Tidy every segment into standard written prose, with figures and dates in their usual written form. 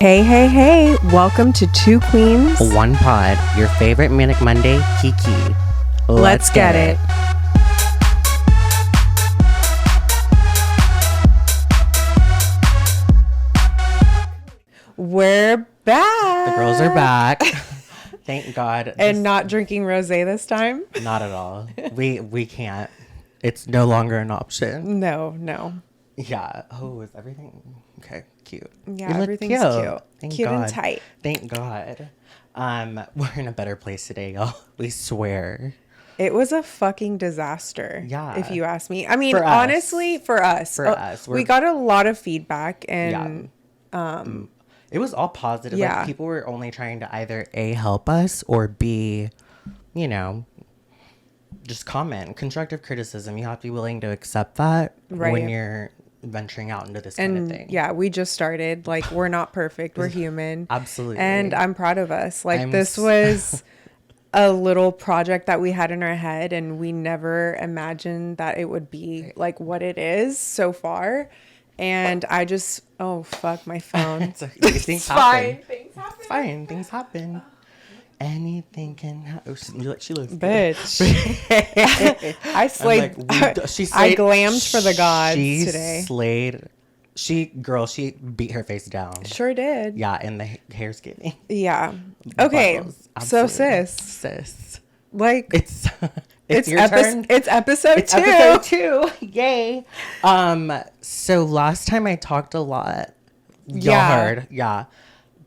Hey, hey, hey, welcome to Two Queens, One Pod, your favorite Manic Monday, Kiki. Let's get it. We're back. The girls are back. Thank God. And not drinking rosé this time? Not at all. We can't. It's no longer an option. No. Yeah. Oh, is everything okay? Cute. Yeah, everything's cute. Thank Cute God. and tight. Thank God. We're in a better place today, y'all. We swear. It was a fucking disaster. Yeah. If you ask me. I mean, For us. honestly, for us. We got a lot of feedback and it was all positive. Yeah. Like, people were only trying to either A, help us, or B, just comment. Constructive criticism. You have to be willing to accept that when you're venturing out into this kind of thing. Yeah, we just started. Like, we're not perfect. We're human. Absolutely. And I'm proud of us. Like, this was a little project that we had in our head, and we never imagined that it would be like what it is so far. And I just, oh, fuck my phone. It's fine. Things happen. It's fine. Things happen. Anything can happen. She looks bitch. I slayed. I glammed for the gods today. She slayed. She beat her face down. Sure did. Yeah, and the hair skinny. Yeah. Okay. So sis. Like it's your turn. It's episode 2. Episode 2. Yay. So last time I talked a lot. Y'all heard. Yeah.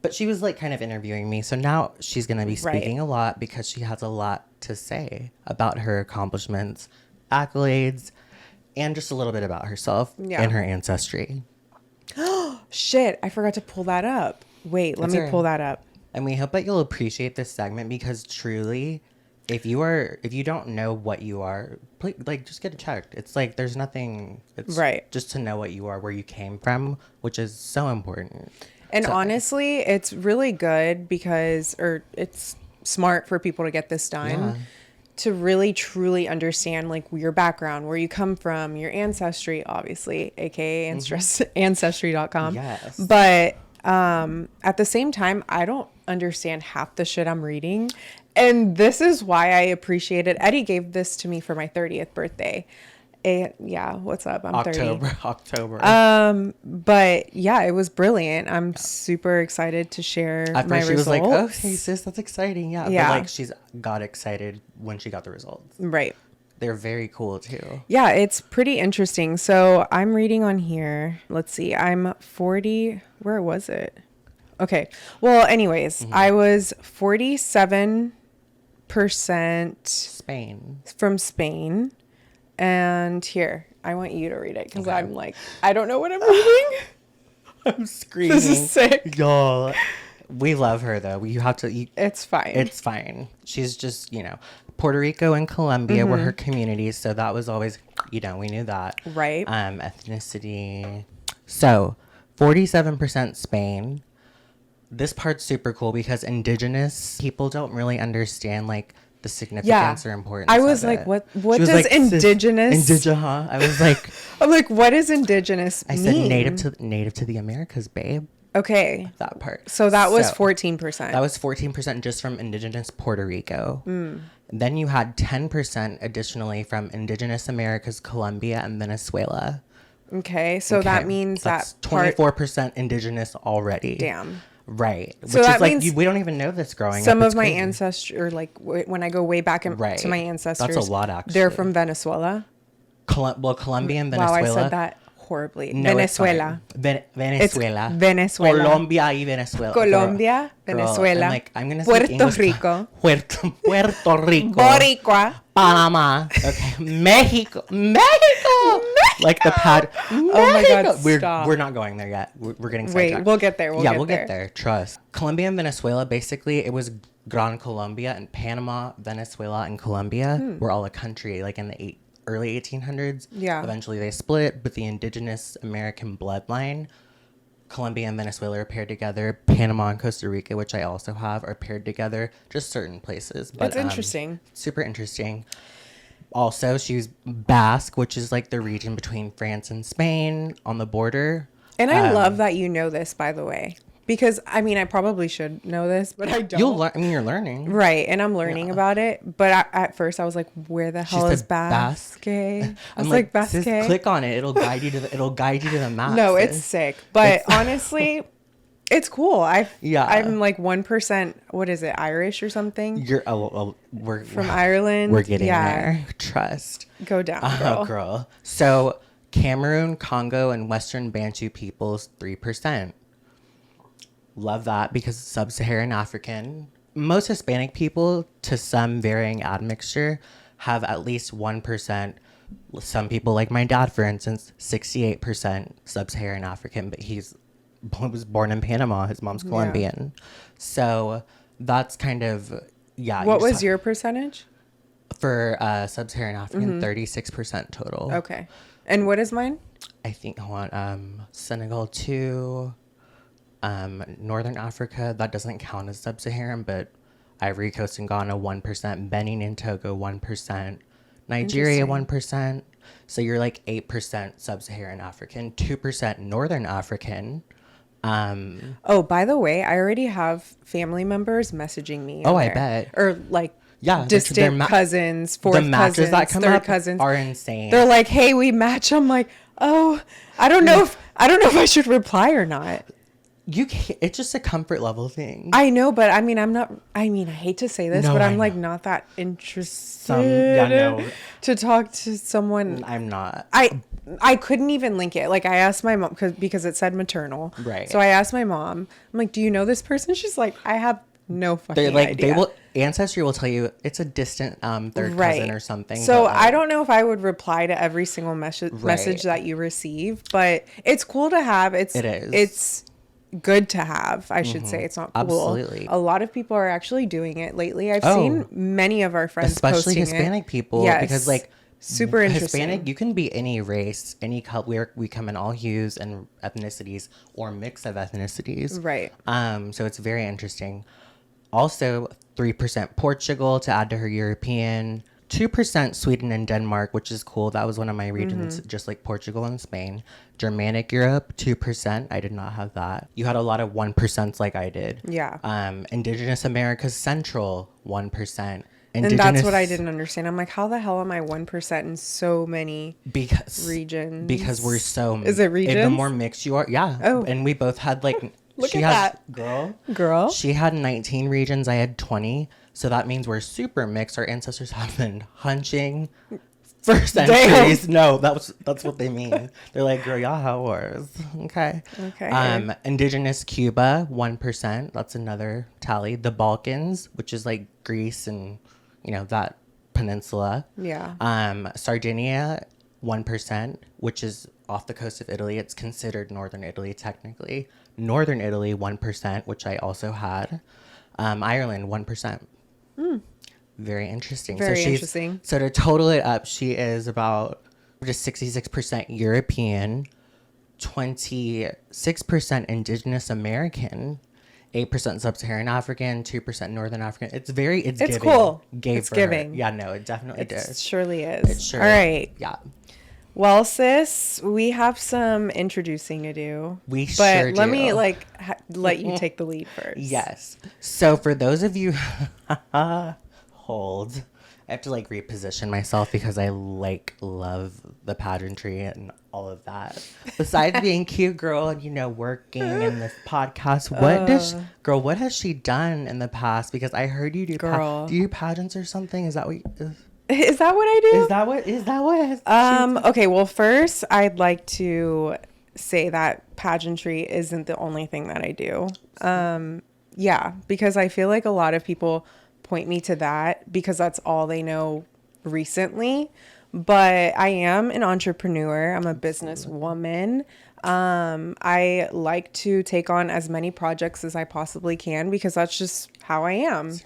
But she was like kind of interviewing me. So now she's going to be speaking a lot because she has a lot to say about her accomplishments, accolades, and just a little bit about herself and her ancestry. Shit. I forgot to pull that up. Wait, let me pull that up. And we hope that you'll appreciate this segment because truly, if you don't know what you are, like, just get it checked. It's like there's nothing. It's just to know what you are, where you came from, which is so important. And honestly, it's really good it's smart for people to get this done to really truly understand like your background, where you come from, your ancestry, obviously, aka ancestry.com. Yes. But at the same time, I don't understand half the shit I'm reading. And this is why I appreciate it. Eddie gave this to me for my 30th birthday. What's up? I'm 30. October. But yeah, it was brilliant. I'm super excited to share my results. She was like, "Oh, hey sis, that's exciting." Yeah. But like she's got excited when she got the results. Right. They're very cool too. Yeah, it's pretty interesting. So I'm reading on here. Let's see. I'm 40. Where was it? Okay. Well, anyways, I was 47% from Spain. And here, I want you to read it because I'm like, I don't know what I'm reading. I'm screaming. This is sick. Y'all, we love her though. You have to. It's fine. It's fine. She's just, Puerto Rico and Colombia were her communities. So that was always, we knew that. Right. Ethnicity. So 47% Spain. This part's super cool because indigenous people don't really understand like the significance or importance. I was like, what does like, indigenous? I was like, I'm like, what does indigenous mean? I said native to the Americas, babe. Okay. That part. So that was 14%. That was 14% just from indigenous Puerto Rico. Then you had 10% additionally from indigenous Americas, Colombia, and Venezuela. Okay. So that means that's 24% indigenous already. Damn. Right. So which that is like, means we don't even know this growing up. Some of my ancestry, or like when I go way back to my ancestors. That's a lot, actually. They're from Venezuela. Colombia and Venezuela. Wow, I said that horribly. No, Venezuela. Venezuela. It's Venezuela. Colombia y Venezuela. Colombia, Venezuela. I'm going to Puerto speak English. Rico. Puerto Rico. Boricua. Panama. Okay. Mexico. Like the pad. Oh my God, stop. We're not going there yet. We're getting sidetracked. Wait, we'll get there. We'll get there. Trust. Colombia and Venezuela, basically, it was Gran Colombia, and Panama, Venezuela, and Colombia were all a country, like in the early 1800s. Yeah. Eventually they split, but the indigenous American bloodline, Colombia and Venezuela are paired together. Panama and Costa Rica, which I also have, are paired together. Just certain places. But it's interesting. Super interesting. Also, she's Basque, which is like the region between France and Spain on the border. And I love that you know this, by the way. because I mean, I probably should know this, but I don't. You'll learn. I mean, you're learning. Right. And I'm learning about it. But at first I was like, where the hell is backkk? I was like, backkk? Click on it. It'll guide you to the map. No, it's sick. But honestly, it's cool. I'm like 1%. What is it? Irish or something? We're from Ireland. We're getting there. Trust. Go down, girl. Girl. So Cameroon, Congo, and Western Bantu peoples 3%. Love that because sub-Saharan African. Most Hispanic people, to some varying admixture, have at least 1%. Some people, like my dad, for instance, 68% sub-Saharan African, but he was born in Panama. His mom's Colombian. Yeah. So that's kind of, What was your percentage? For sub-Saharan African, 36% total. Okay. And what is mine? I think, Senegal 2%. Northern Africa, that doesn't count as sub-Saharan, but Ivory Coast and Ghana 1%, Benin and Togo 1%, Nigeria 1%. So you're like 8% sub-Saharan African, 2% Northern African. Oh, by the way, I already have family members messaging me. Oh, I bet. Or like distant cousins, fourth the matches cousins, that come third up cousins are insane. They're like, "Hey, we match." I'm like, "Oh, I don't know if I should reply or not." You can't, it's just a comfort level thing. I know, but I mean, I hate to say this, but I'm like not that interested to talk to someone. I'm not. I couldn't even link it. Like I asked my mom because it said maternal. Right. So I asked my mom, I'm like, "Do you know this person?" She's like, "I have no fucking idea." Ancestry will tell you it's a distant third cousin or something. So I don't know if I would reply to every single message that you receive, but it's cool to have. It is. It's good to have, I should say. It's not cool. Absolutely. A lot of people are actually doing it lately. I've seen many of our friends especially posting Hispanic people. Yes. Because like super interesting. Hispanic, you can be any race, any color. We come in all hues and ethnicities or mix of ethnicities. Right. So it's very interesting. Also 3% Portugal to add to her European. 2% Sweden and Denmark, which is cool. That was one of my regions, just like Portugal and Spain. Germanic Europe, 2%. I did not have that. You had a lot of 1% like I did. Yeah. Indigenous Americas Central, 1%. And that's what I didn't understand. I'm like, how the hell am I 1% in so many regions? Because we're so... Is it regions? The more mixed you are, yeah. Oh. And we both had like... Look at that. Girl. She had 19 regions. I had 20. So that means we're super mixed. Our ancestors have been hunching for centuries. Damn. No, that's what they mean. They're like, girl, y'all have wars. Okay. Indigenous Cuba, 1%. That's another tally. The Balkans, which is like Greece and, that peninsula. Yeah. Sardinia, 1%, which is off the coast of Italy. It's considered Northern Italy, technically. Northern Italy, 1%, which I also had. Ireland, 1%. Very interesting. Very interesting. So to total it up, she is about just 66% European, 26% Indigenous American, 8% Sub-Saharan African, 2% Northern African. It's giving. Cool. It's giving. Yeah, no, it definitely does. It surely is. It sure All right. Yeah. Well, sis, we have some introducing to do. But let me let you take the lead first. Yes. So for those of you, hold. I have to reposition myself because I love the pageantry and all of that. Besides being cute girl and working in this podcast, what has she done in the past? Because I heard you do do you do pageants or something? Is that what? Is that what I do? Is that what? Okay. Well, first, I'd like to say that pageantry isn't the only thing that I do. Yeah, because I feel like a lot of people point me to that because that's all they know recently. But I am an entrepreneur. I'm a businesswoman. I like to take on as many projects as I possibly can because that's just how I am.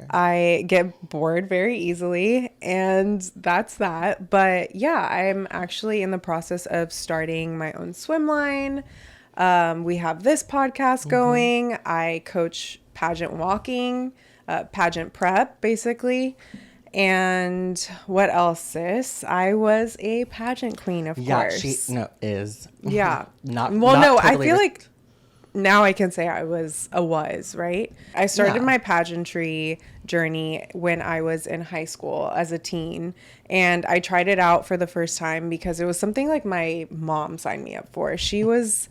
I get bored very easily and that's that. But yeah, I'm actually in the process of starting my own swim line. We have this podcast going. I coach pageant walking, pageant prep, basically. And what else, sis? I was a pageant queen, of course. Yeah, is. Yeah. Not well, not no, totally I feel like now I can say I was right? I started my pageantry journey when I was in high school as a teen, and I tried it out for the first time because it was something like my mom signed me up for. She was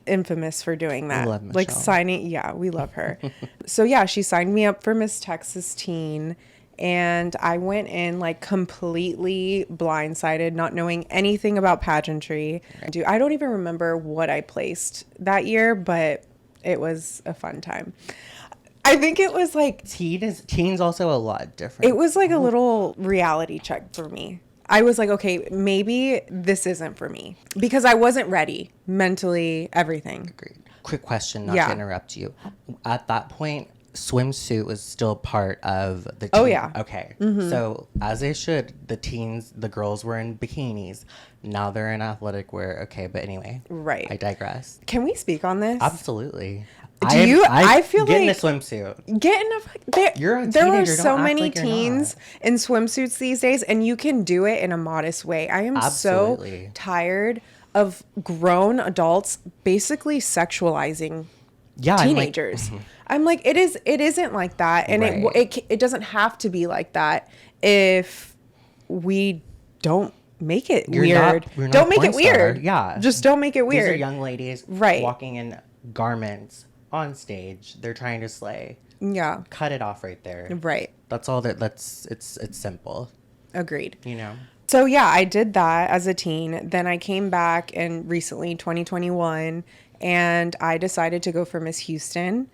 infamous for doing that. Love like Michelle. signing, yeah, we love her. So yeah, she signed me up for Miss Texas Teen, and I went in like completely blindsided, not knowing anything about pageantry. Dude, I don't even remember what I placed that year, but it was a fun time. I think it was like Teen's also a lot different. it was like a little reality check for me. I was like, okay, maybe this isn't for me because I wasn't ready mentally, everything. Agreed. Quick question, not to interrupt you. At that point, swimsuit was still part of the teen. Oh, yeah. Okay. So as they should, the girls were in bikinis. Now they're in athletic wear. Okay, but anyway. Right. I digress. Can we speak on this? Absolutely. I feel get like in a swimsuit. There You're a are teenager, so don't act many like you're teens in swimsuits these days, and you can do it in a modest way. I am Absolutely. so tired of grown adults basically sexualizing teenagers. I'm like, it isn't like that, and it doesn't have to be like that if we don't make it weird. Don't make it weird. Yeah, just don't make it weird. These are young ladies walking in garments on stage. They're trying to slay. Yeah, cut it off right there. Right. That's all. It's simple. Agreed. You know. So yeah, I did that as a teen. Then I came back in recently 2021, and I decided to go for Miss Houston,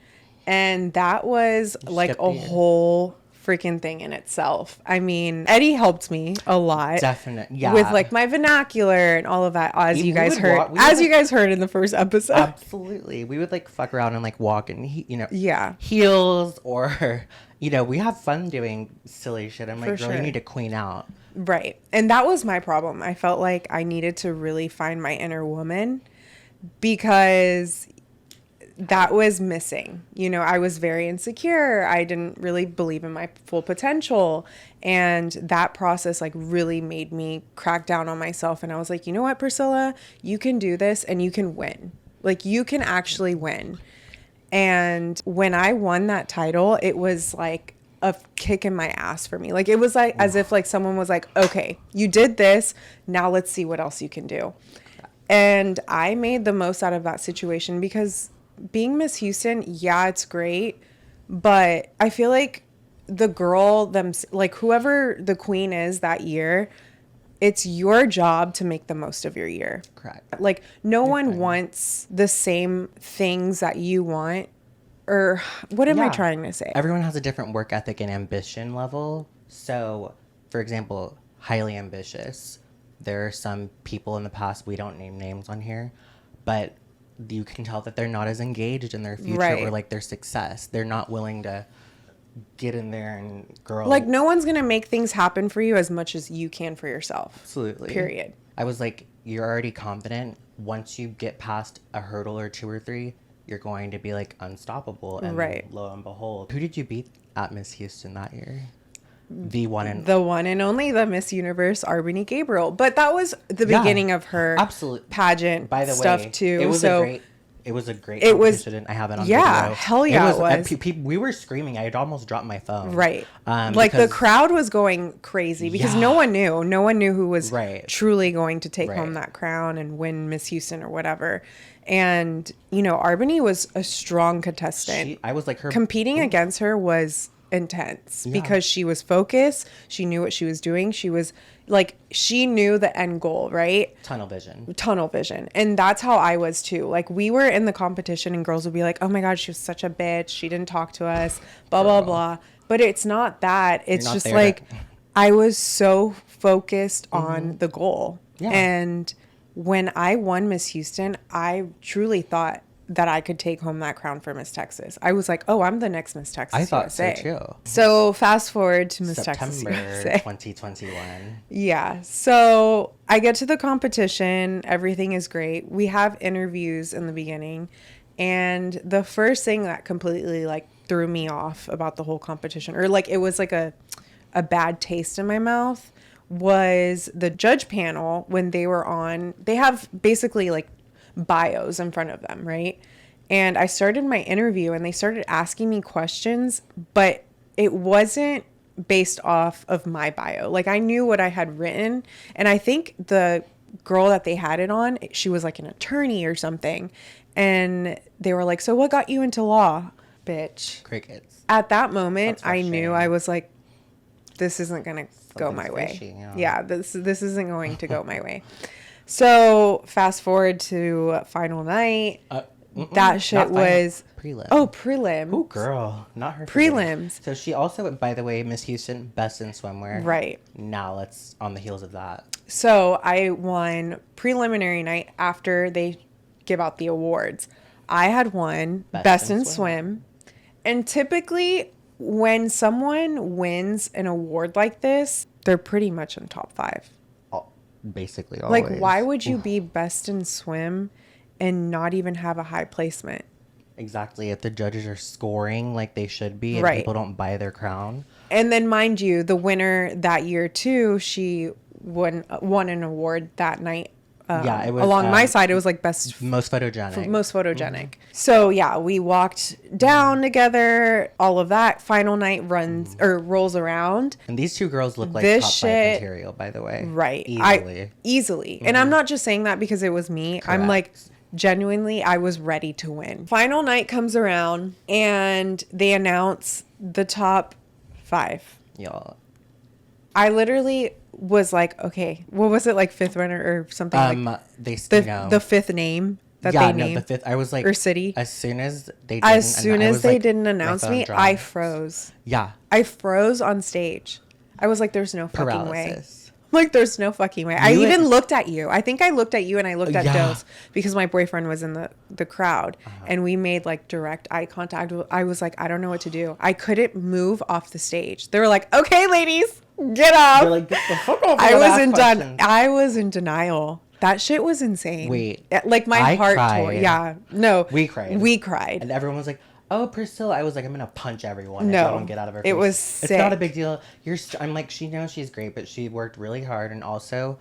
and that was like a whole freaking thing in itself. I mean, Eddie helped me a lot. Definitely. Yeah. With like my vernacular and all of that, as you guys heard in the first episode. Absolutely. We would like fuck around and like walk in, heels, or, we have fun doing silly shit. I'm like, girl, you need to queen out. Right. And that was my problem. I felt like I needed to really find my inner woman because that was missing. I was very insecure. I didn't really believe in my full potential. And that process like really made me crack down on myself. And I was like, you know what, Priscilla, you can do this and you can win. Like you can actually win. And when I won that title, it was like a kick in my ass for me. Like it was like as if like someone was like, okay, you did this. Now let's see what else you can do. And I made the most out of that situation because being Miss Houston, yeah, it's great, but I feel like the girl, like whoever the queen is that year, it's your job to make the most of your year. Correct. Like no one wants the same things that you want, or what am I trying to say? Everyone has a different work ethic and ambition level. So, for example, highly ambitious. There are some people in the past, we don't name names on here, but you can tell that they're not as engaged in their future or like their success. They're not willing to get in there and like no one's gonna make things happen for you as much as you can for yourself. Absolutely. Period. I was like, you're already confident. Once you get past a hurdle or two or three, you're going to be like unstoppable. And lo and behold, who did you beat at Miss Houston that year? The one and only, the Miss Universe, Arbany Gabriel. But that was the beginning of her pageant stuff too. It was a great competition. I have it on video. Hell yeah, it was. We were screaming. I had almost dropped my phone. Right. Like the crowd was going crazy because no one knew who was truly going to take home that crown and win Miss Houston or whatever. And, Arbany was a strong contestant. I was like her. Competing against her was intense because she was focused. She knew what she was doing. She was like, she knew the end goal, right? Tunnel vision. And that's how I was too. Like we were in the competition and girls would be like, oh my God, she was such a bitch. She didn't talk to us, blah, blah, blah. But it's not that. It's just like, I was so focused on the goal. Yeah. And when I won Miss Houston, I truly thought that I could take home that crown for Miss Texas. I was like, oh, I'm the next Miss Texas I thought USA. So too. So fast forward to Miss Texas USA. 2021. Yeah. So I get to the competition. Everything is great. We have interviews in the beginning. And the first thing that completely like threw me off about the whole competition, or like it was like a bad taste in my mouth, was the judge panel when they were on. They have basically like bios in front of them, right? And I started my interview and they started asking me questions, but it wasn't based off of my bio. Like, I knew what I had written. And I think the girl that they had it on, she was like an attorney or something. And they were like, so what got you into law, bitch? Crickets. At that moment, I knew. I was like, this isn't going to go my way. Yeah, this isn't going to go my way. So fast forward to final night. That shit was prelims. Oh, prelims. Oh, girl, not her. Prelims. So she also, by the way, Miss Houston, best in swimwear. Right. Now let's on the heels of that. So I won preliminary night after they give out the awards. I had won best in swim. And typically when someone wins an award like this, they're pretty much in top 5. Basically always. Like, why would you be best in swim and not even have a high placement? Exactly. If the judges are scoring like they should be and people don't buy their crown. And then, mind you, the winner that year too, she won an award that night. It was along my side. It was like most photogenic. Mm-hmm. So yeah, we walked down together. All of that. Final night rolls around. And these two girls look like top 5 material, by the way. Right. Easily. Mm-hmm. And I'm not just saying that because it was me. Correct. I'm like, genuinely, I was ready to win. Final night comes around and they announce the top 5. Y'all. I literally was like, okay, what was it, like 5th runner or something? The 5th name that they named. The 5th. I was like, or city. As soon as they didn't announce me, I froze. Yeah, I froze on stage. I was like, there's no fucking way. Like, there's no fucking way. I even looked at you. I think I looked at you and I looked at Dose because my boyfriend was in the crowd and we made like direct eye contact. I was like, I don't know what to do. I couldn't move off the stage. They were like, okay, ladies, get off. They're like, get the fuck off. I was in denial. That shit was insane. Wait. Like, my heart tore. Yeah. No. We cried. And everyone was like, oh, Priscilla. I was like, I'm going to punch everyone if I don't get out of her face. It was sick. It's not a big deal. I'm like, she knows she's great, but she worked really hard. And also,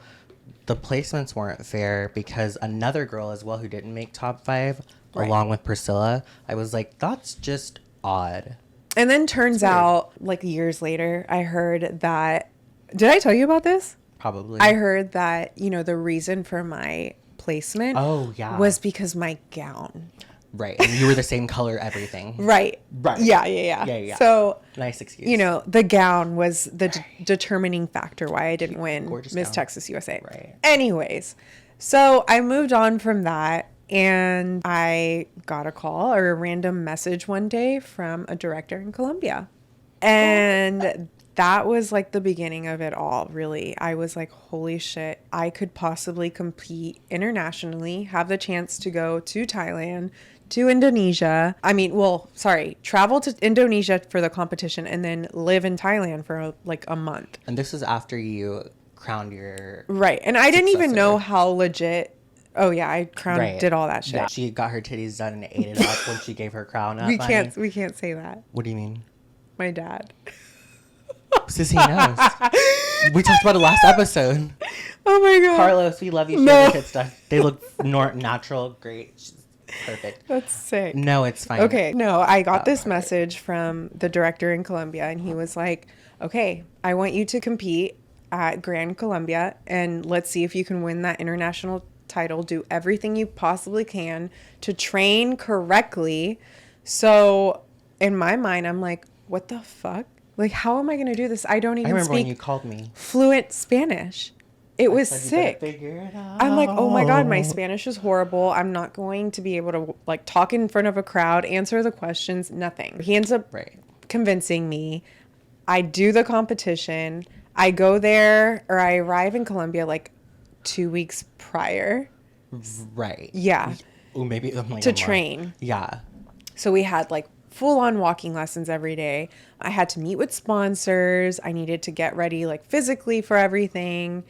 the placements weren't fair because another girl as well who didn't make top 5, along with Priscilla, I was like, that's just odd. And then turns out, like, years later, I heard that... Did I tell you about this? Probably. I heard that, the reason for my placement was because my gown. Right. And you were the same color, everything. Right. Yeah. So, nice excuse. The gown was the determining factor why I didn't win Miss Texas USA. Right. Anyways, so I moved on from that and I got a call or a random message one day from a director in Colombia. And that was like the beginning of it all, really. I was like, holy shit, I could possibly compete internationally, have the chance to go to Thailand, to Indonesia. Travel to Indonesia for the competition and then live in Thailand for like a month. And this was after you crowned your... Right. And I didn't even know how legit... Oh, yeah, I did all that shit. Yeah. She got her titties done and ate it up when she gave her crown up. We can't say that. What do you mean? My dad. Sissy knows. We talked about it last episode. Oh my god. Carlos, we love you. No. Kid stuff. They look natural, great. Perfect. That's sick. No, it's fine. Okay. No, I got this message from the director in Colombia and he was like, okay, I want you to compete at Grand Colombia and let's see if you can win that international title. Do everything you possibly can to train correctly. So in my mind, I'm like, what the fuck? Like, how am I going to do this? I don't even remember speak when you called me. Fluent Spanish. It was sick. Figure it out. I'm like, oh my God, my Spanish is horrible. I'm not going to be able to like talk in front of a crowd, answer the questions, nothing. He ends up convincing me. I do the competition. I go there or I arrive in Colombia like 2 weeks prior. Right. Yeah. Ooh, maybe like to train. Yeah. So we had like full-on walking lessons every day. I had to meet with sponsors. I needed to get ready like physically for everything.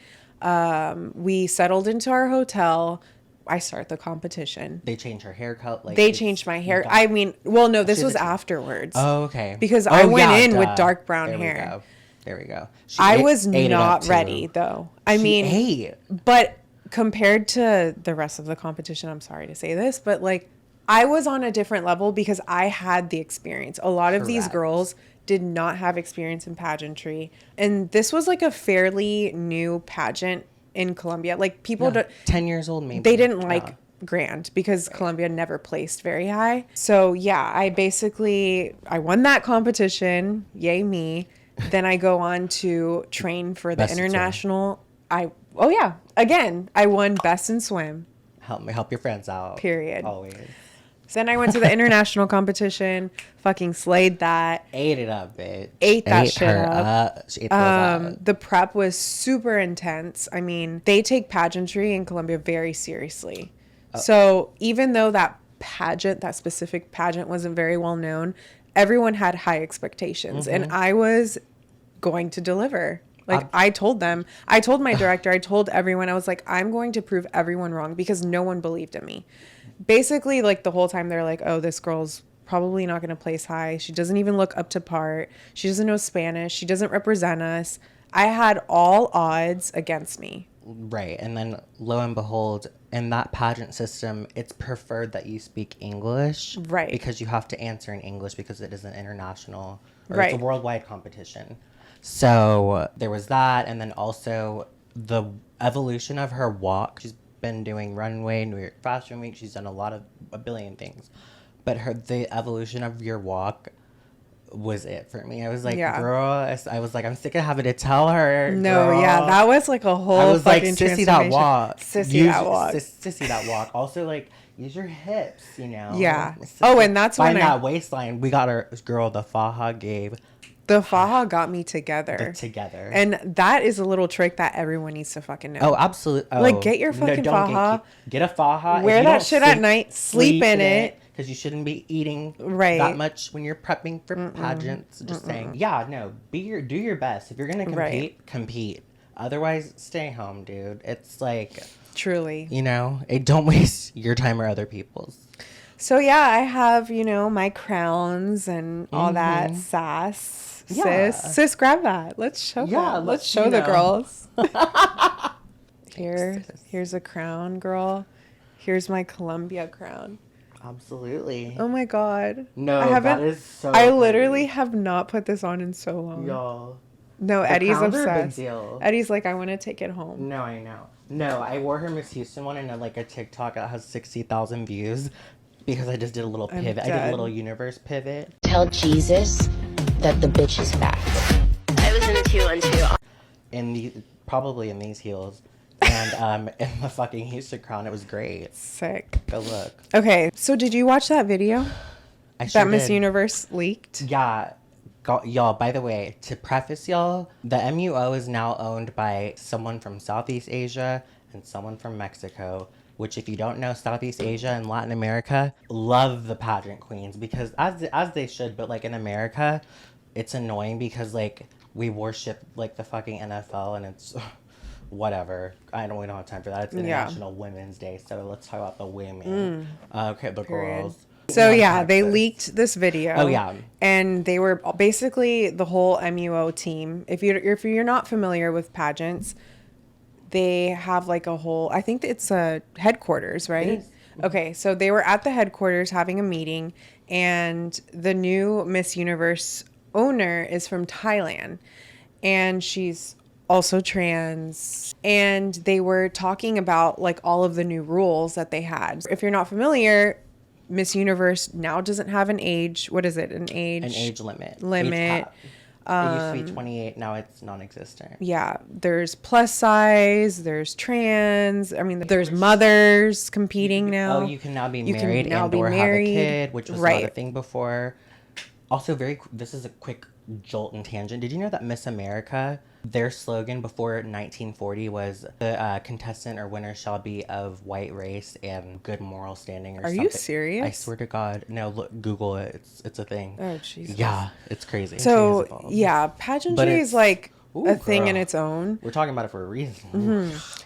We settled into our hotel. I start the competition. They changed her haircut. They changed my hair. I mean, well, no, this was afterwards. Oh, okay. Because I went in with dark brown hair. There we go. I was not ready though. But compared to the rest of the competition, I'm sorry to say this, but like I was on a different level because I had the experience. A lot of these girls did not have experience in pageantry. And this was like a fairly new pageant in Colombia. Like people, 10 years old maybe. They didn't like Grand because Colombia never placed very high. So yeah, I won that competition. Yay me. Then I go on to train for the international. Again, I won best in swim. Help your friends out. Period. Always. So then I went to the international competition, fucking slayed that. Ate it up, bitch. Ate that shit up. She ate those up. The prep was super intense. I mean, they take pageantry in Colombia very seriously. So even though that specific pageant wasn't very well known, everyone had high expectations. And I was going to deliver. Like I told my director, I told everyone, I was like, I'm going to prove everyone wrong because no one believed in me. Basically, like the whole time they're like, oh, this girl's probably not going to place high. She doesn't even look up to par. She doesn't know Spanish. She doesn't represent us. I had all odds against me. Right. And then lo and behold, in that pageant system, it's preferred that you speak English. Right. Because you have to answer in English because it is an international, or right. It's a worldwide competition. So there was that. And then also the evolution of her walk. She's been doing runway, New York Fashion Week. She's done a billion things. But the evolution of your walk was it for me. I was like, girl, I was like, I'm sick of having to tell her. No, girl. yeah, that was like a whole. I was like, sissy that walk. Sissy that walk. Also, like, use your hips, you know. Yeah. Oh, and that's when that waistline. We got our girl. The faja gave. The faja got me together. And that is a little trick that everyone needs to fucking know. Oh, absolutely. Oh, like, get your fucking faja. Get a faja. Wear that shit at night. Sleep in it. Because you shouldn't be eating that much when you're prepping for pageants. Just saying. Yeah, no. Do your best. If you're going to compete. Otherwise, stay home, dude. It's like... Truly. You know? Don't waste your time or other people's. So, yeah, I have, my crowns and all that sass. Yeah. Sis, grab that. Let's show that. Let's show the girls. Here's a crown, girl. Here's my Columbia crown. Absolutely. Oh my god. No, that is so I literally have not put this on in so long. Y'all. No, Eddie's obsessed. Are a big deal. Eddie's like, I want to take it home. No, I know. No, I wore her Miss Houston one in a TikTok that has 60,000 views because I just did a little pivot. I did a little universe pivot. Tell Jesus that the bitch is fat. I was in 2 on 2. Probably in these heels. And in the fucking Houston crown, it was great. Sick. Go look. Okay, so did you watch that video? That Miss Universe leaked? Yeah. Y'all, by the way, to preface y'all, the MUO is now owned by someone from Southeast Asia and someone from Mexico, which if you don't know, Southeast Asia and Latin America love the pageant queens because as they should, but like in America, it's annoying because like we worship like the fucking NFL and it's whatever. We don't have time for that. It's International Women's Day, so let's talk about the women. Okay, the girls. So yeah, they leaked this video. Oh yeah, and they were basically the whole MUO team. If you're not familiar with pageants, they have like a whole. I think it's a headquarters, right? Okay, so they were at the headquarters having a meeting, and the new Miss Universe owner is from Thailand, and she's also trans, and they were talking about like all of the new rules that they had. If you're not familiar, Miss Universe now doesn't have an age. What is it? An age limit. Age it used to be 28. Now it's non-existent. Yeah. There's plus size. There's trans. I mean, there's mothers competing now. Oh, you can now be married and/or have a kid, which was not a thing before. Also, this is a quick jolt and tangent. Did you know that Miss America, their slogan before 1940 was the contestant or winner shall be of white race and good moral standing or something. Are you serious? I swear to God. No, look, Google it. It's a thing. Oh, Jesus. Yeah, it's crazy. So, yeah, pageantry is like a thing in its own. We're talking about it for a reason. Mm-hmm.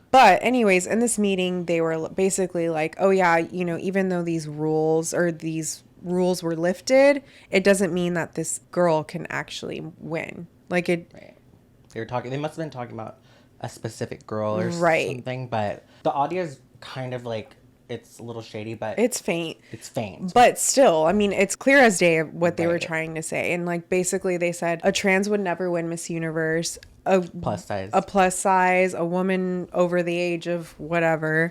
But anyways, in this meeting, they were basically like, oh yeah, even though these rules were lifted, it doesn't mean that this girl can actually win. Like it. Right. They must have been talking about a specific girl or something, but the audio is kind of like it's a little shady, but it's faint. It's faint. But still, I mean, it's clear as day what they were Right. trying to say. And like basically they said a trans would never win Miss Universe. A plus size, a woman over the age of whatever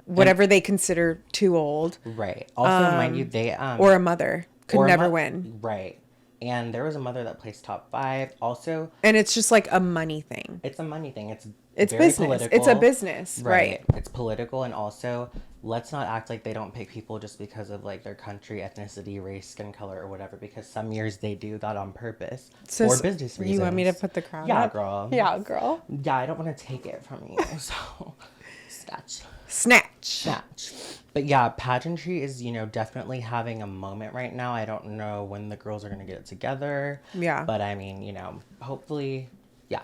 they consider too old. Right. Also, mind you, they or a mother could never win. Right. And there was a mother that placed top 5 also. And it's just like a money thing. It's a money thing. It's very business. Political. It's a business. Right. It's political. And also, let's not act like they don't pick people just because of like their country, ethnicity, race, skin color, or whatever. Because some years they do that on purpose for business reasons. You want me to put the crown Yeah, up? girl. Yeah, girl. Yeah, I don't want to take it from you. So, Snatch. But yeah, pageantry is, definitely having a moment right now. I don't know when the girls are going to get it together. Yeah. But I mean, hopefully, yeah.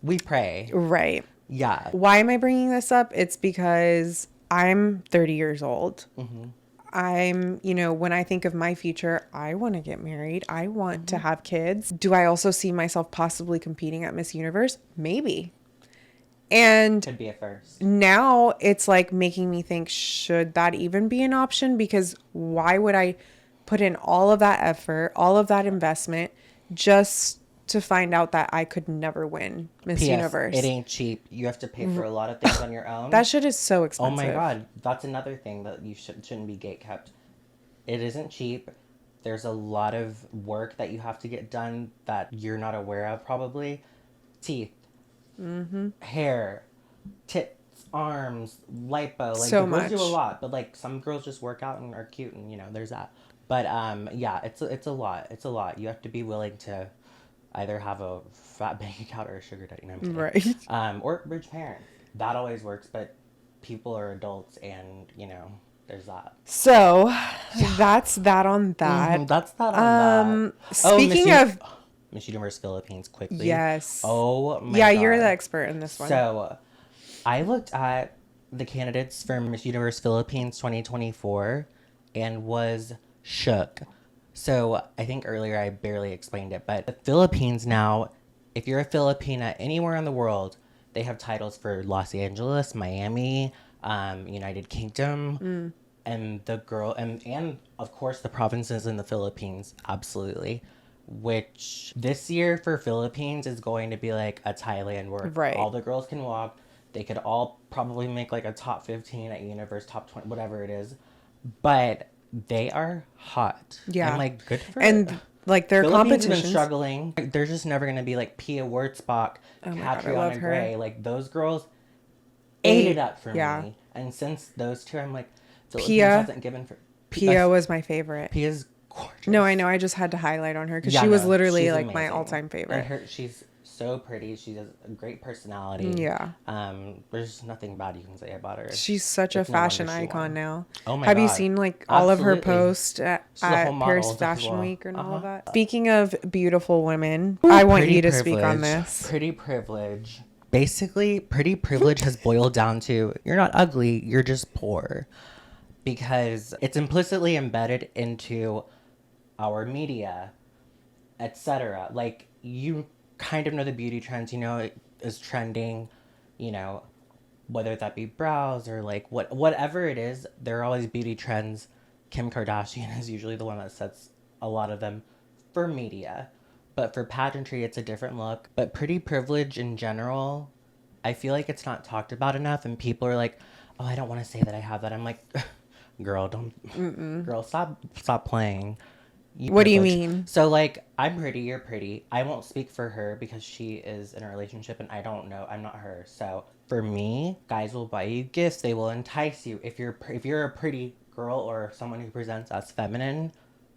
We pray. Right. Yeah. Why am I bringing this up? It's because I'm 30 years old. Mm-hmm. I'm, when I think of my future, I want to get married. I want to have kids. Do I also see myself possibly competing at Miss Universe? Maybe. And could be a first. Now it's like making me think, should that even be an option? Because why would I put in all of that effort, all of that investment just to find out that I could never win Miss Universe? It ain't cheap. You have to pay for a lot of things on your own. That shit is so expensive. Oh my God. That's another thing that you shouldn't be gatekept. It isn't cheap. There's a lot of work that you have to get done that you're not aware of probably. Teeth. Mm-hmm. Hair, tits, arms, lipo, like so the girls much. do a lot, but like some girls just work out and are cute, and there's that. But yeah, it's a lot. It's a lot. You have to be willing to either have a fat bank account or a sugar daddy. No, I'm kidding. Right. Or rich parents. That always works, but people are adults, and there's that. So that's that on that. Mm-hmm, that's that on that. Speaking of Miss Universe Philippines, quickly. Yes. Oh my God. Yeah, you're the expert in this one. So, I looked at the candidates for Miss Universe Philippines 2024 and was shook. So, I think earlier I barely explained it, but the Philippines now, if you're a Filipina anywhere in the world, they have titles for Los Angeles, Miami, United Kingdom, and and of course the provinces in the Philippines, absolutely. Which this year for Philippines is going to be like a Thailand where all the girls can walk. They could all probably make like a top 15 at Universe, top 20, whatever it is. But they are hot. Yeah. And like good for like their Philippines competition. Been struggling. They're just never going to be like Pia Wurtzbach, Catriona Gray. Like those girls ate it up for me. And since those two, I'm like, Philippines hasn't given for... Pia was my favorite. Pia's gorgeous. No, I know. I just had to highlight on her because she was literally like amazing. My all-time favorite. And she's so pretty. She has a great personality. Yeah. There's nothing bad you can say about her. She's such a fashion icon now. Oh my God. Have God. you seen like all of her Absolutely. posts at Paris Fashion Week and all of that? Speaking of beautiful women, Ooh, I want you to speak on this. Pretty privilege. Basically, pretty privilege has boiled down to you're not ugly, you're just poor. Because it's implicitly embedded into our media, etc. Like, you kind of know the beauty trends, it is trending, whether that be brows or like whatever it is, there are always beauty trends. Kim Kardashian is usually the one that sets a lot of them for media. But for pageantry, it's a different look. But pretty privilege in general, I feel like it's not talked about enough, and people are like, oh, I don't want to say that I have that. I'm like, girl, girl, stop playing. What do you mean? So, like, I'm pretty, you're pretty. I won't speak for her because she is in a relationship and I don't know. I'm not her. So, for me, guys will buy you gifts. They will entice you. If you're a pretty girl or someone who presents as feminine,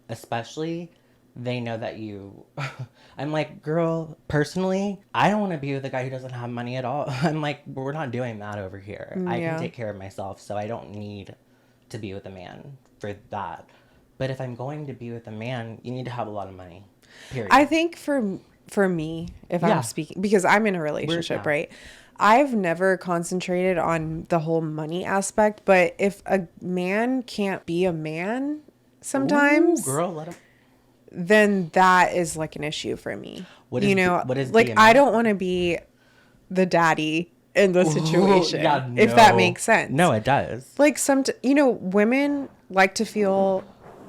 especially, they know that you... I'm like, girl, personally, I don't want to be with a guy who doesn't have money at all. I'm like, we're not doing that over here. Yeah. I can take care of myself, so I don't need to be with a man for that. But if I'm going to be with a man, you need to have a lot of money. Period. I think for me, if I'm speaking, because I'm in a relationship, right? I've never concentrated on the whole money aspect, but if a man can't be a man sometimes, girl, let him. Then that is like an issue for me. What is like I don't want to be the daddy in the situation. Yeah, if that makes sense. No, it does. Like women like to feel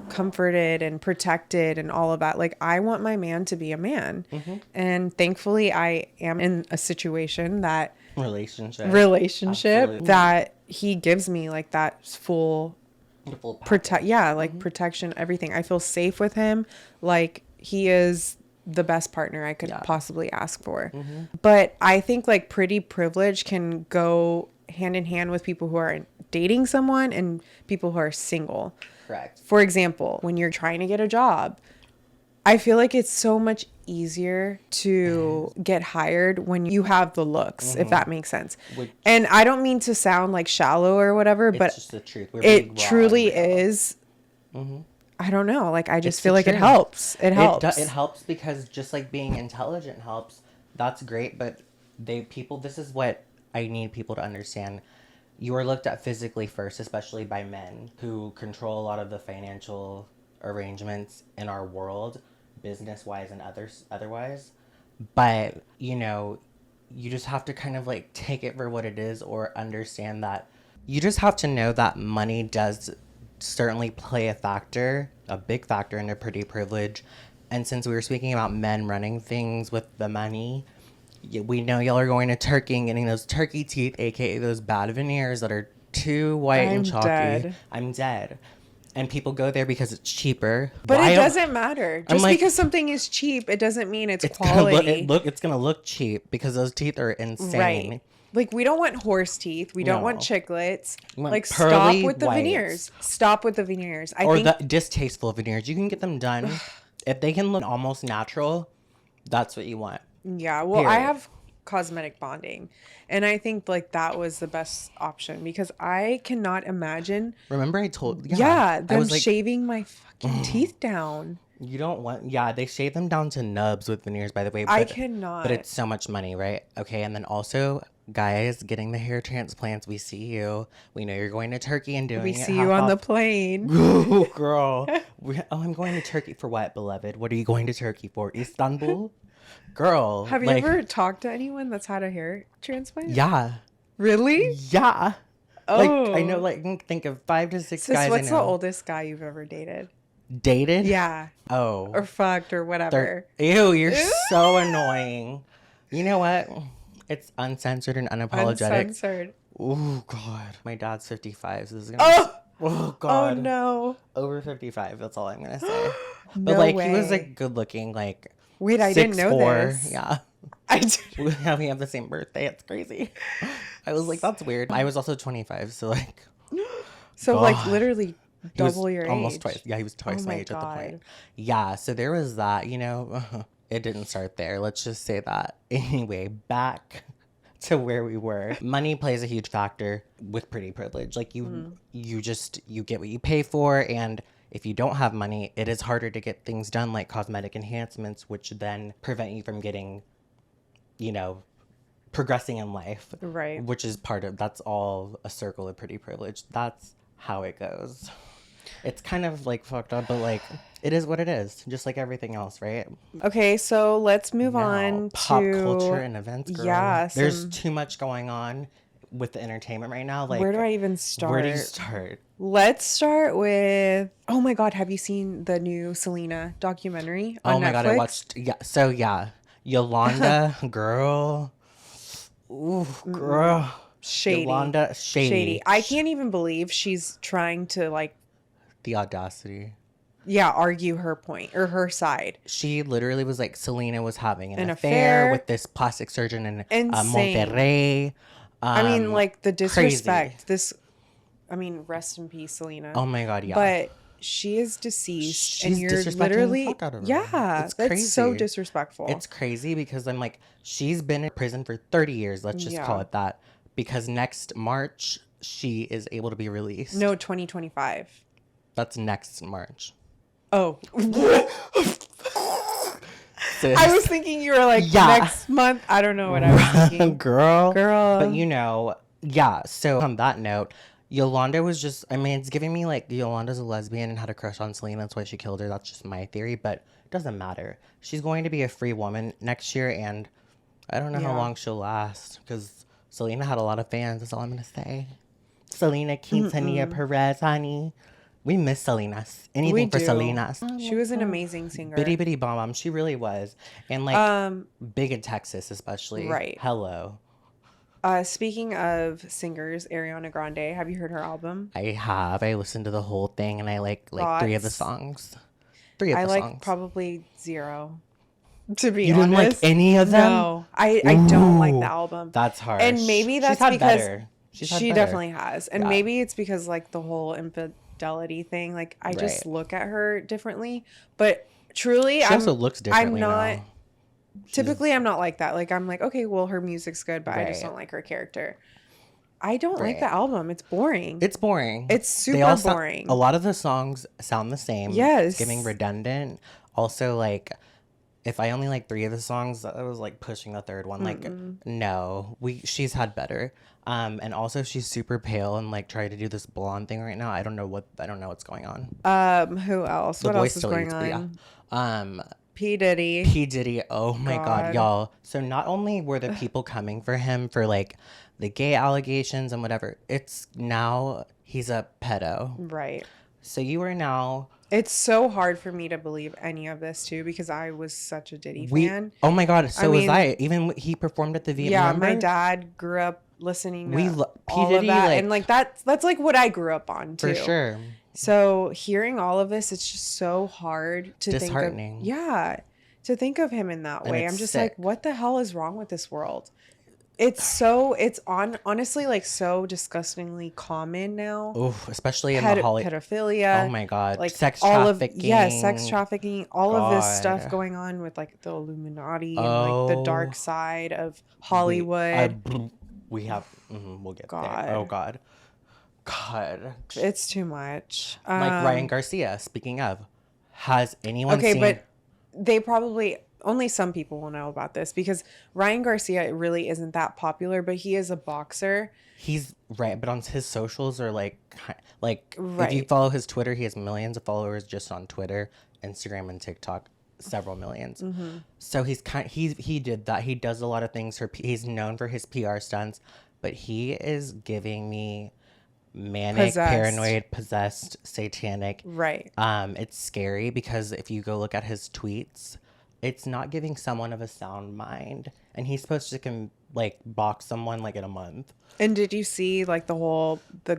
comforted and protected and all of that. Like, I want my man to be a man. And thankfully I am in a situation that relationship Absolutely. That he gives me like that full protection, everything. I feel safe with him. Like, he is the best partner I could possibly ask for. But I think like pretty privilege can go hand in hand with people who are dating someone and people who are single. Correct. For example, when you're trying to get a job, I feel like it's so much easier to get hired when you have the looks, if that makes sense. And I don't mean to sound like shallow or whatever, but just the truth. It truly is. I don't know. Like, I just feel like it helps. It helps. It helps because just like being intelligent helps. That's great. But this is what I need people to understand. You are looked at physically first, especially by men who control a lot of the financial arrangements in our world, business-wise and otherwise. But, you just have to kind of like take it for what it is, or understand that you just have to know that money does certainly play a big factor in a pretty privilege. And since we were speaking about men running things with the money, we know y'all are going to Turkey and getting those turkey teeth, aka those bad veneers that are too white and chalky. I'm dead. And people go there because it's cheaper. But it doesn't matter. Just because something is cheap, it doesn't mean it's quality. It's going to look cheap because those teeth are insane. Right. Like, we don't want horse teeth. We don't want chiclets. Like, stop with the veneers. Stop with the veneers. The distasteful veneers. You can get them done. If they can look almost natural, that's what you want. Yeah. Well, I have cosmetic bonding. And I think, like, that was the best option because I cannot imagine. Remember I told you? Yeah. Them shaving my fucking teeth down. You don't want... Yeah, they shave them down to nubs with veneers, by the way. I cannot. But it's so much money, right? Okay, and then also... Guys, getting the hair transplants, we see you. We know you're going to Turkey and doing it. We see you on the plane. Ooh, girl. I'm going to Turkey for what, beloved? What are you going to Turkey for? Istanbul? Girl. Have you ever talked to anyone that's had a hair transplant? Yeah. Really? Yeah. Oh. Like, I know, like, think of 5 to 6 guys what's the oldest guy you've ever dated? Dated? Yeah. Oh. Or fucked or whatever. Ew, you're so annoying. You know what? It's uncensored and unapologetic. Uncensored. Oh, God. My dad's 55, so this is going to... Oh, God. Oh, no. Over 55, that's all I'm going to say. But, like, he was, like, good-looking, like... Wait, I didn't know this. Yeah. I did. We have the same birthday. It's crazy. I was like, that's weird. I was also 25, so, like... So, God. Like, literally double your age. Almost twice. Yeah, he was twice my age at the point. Yeah, so there was that, It didn't start there. Let's just say that. Anyway, back to where we were. Money plays a huge factor with pretty privilege. Like you get what you pay for, and if you don't have money, it is harder to get things done like cosmetic enhancements, which then prevent you from getting, progressing in life. Right. Which is that's all a circle of pretty privilege. That's how it goes. It's kind of like fucked up, but like it is what it is, just like everything else, right? Okay, so let's move on pop to culture and events, girl. Yeah, there's too much going on with the entertainment right now. Like, where do I even start? Where do you start? Let's start with, oh my God, have you seen the new Selena documentary on Netflix? Oh my God, I watched, Yolanda, girl. Ooh, girl. Shady. Yolanda, shady. I can't even believe she's trying to like. The audacity. Yeah, argue her point or her side. She literally was like, Selena was having an affair with this plastic surgeon in Monterrey. I mean, like the disrespect. Crazy. Rest in peace, Selena. Oh my God, yeah. But she is deceased, She's and you're literally, the fuck out of her. Yeah, it's crazy. That's so disrespectful. It's crazy because I'm like, she's been in prison for 30 years. Let's just call it that, because next March she is able to be released. No, 2025. That's next March. Oh. I was thinking you were like next month. I don't know what I was thinking. Girl. But so on that note, Yolanda was just, it's giving me like Yolanda's a lesbian and had a crush on Selena. That's why she killed her. That's just my theory, but it doesn't matter. She's going to be a free woman next year, and I don't know how long she'll last because Selena had a lot of fans. That's all I'm gonna say. Selena Quintanilla Perez, honey. We miss Selena. Anything for Selena. She was an amazing singer. Bitty bitty bomb. She really was. And like big in Texas, especially. Right. Hello. Speaking of singers, Ariana Grande, have you heard her album? I have. I listened to the whole thing and I like three of the songs. I like probably 0. To be you honest. You didn't like any of them? No. I don't like the album. That's harsh. And maybe that's because better. She definitely has. And maybe it's because like the whole infidelity thing, like I just look at her differently. But truly, she also looks differently. I'm not like that. Like I'm like, okay, well her music's good, but I just don't like her character. I don't like the album. It's boring. It's boring. It's super boring. A lot of the songs sound the same. Yes. It's giving redundant. Also, like, if I only like 3 of the songs, I was like pushing the 3rd one. Like, no, she's had better. And also she's super pale and like trying to do this blonde thing right now. I don't know what's going on. Who else? What else is going on? P. Diddy. Oh my God, y'all. So not only were the people coming for him for like the gay allegations and whatever, it's now he's a pedo. Right. So you are now. It's so hard for me to believe any of this too, because I was such a Diddy fan. Oh my God. So was I. Even he performed at the VM. Yeah, my dad grew up listening to all Diddy, of that, and like that's like what I grew up on too. For sure. So hearing all of this, it's just so hard to disheartening. To think of him in that way. I'm just sick. like, what the hell is wrong with this world? It's honestly like so disgustingly common now. Oof, especially in the Hollywood. Pedophilia. Oh my God. Like sex trafficking. Sex trafficking. All of this stuff going on with like the Illuminati and like the dark side of Hollywood. We'll get there. Oh God. It's too much. Like Ryan Garcia, speaking of, has anyone seen... but they probably... Only some people will know about this because Ryan Garcia really isn't that popular, but he is a boxer. He's right, but on his socials are like if you follow his Twitter, he has millions of followers just on Twitter, Instagram, and TikTok, several millions. Mm-hmm. So he did that. He does a lot of things he's known for his PR stunts, but he is giving me manic, paranoid, possessed, satanic. Right. It's scary because if you go look at his tweets, it's not giving someone of a sound mind. And he's supposed to box someone like in a month. And did you see like the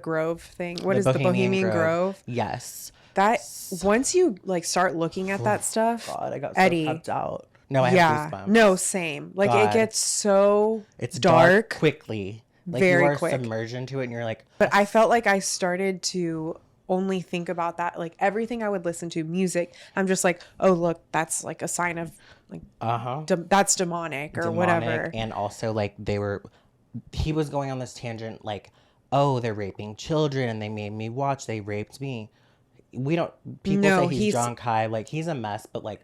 Grove thing? What is the Bohemian Grove? Yes. That once you like start looking at that stuff, God, I got so pepped out. No, I have goosebumps. No, same. Like it gets so it's dark quickly. Like very you are quick. submerged into it and you're like, but I felt like I started to only think about that, like everything I would listen to music, I'm just like, oh look, that's like a sign of like that's demonic or whatever. And also like he was going on this tangent like, oh, they're raping children and they made me watch, they raped me. People say he's drunk, high, like he's a mess, but like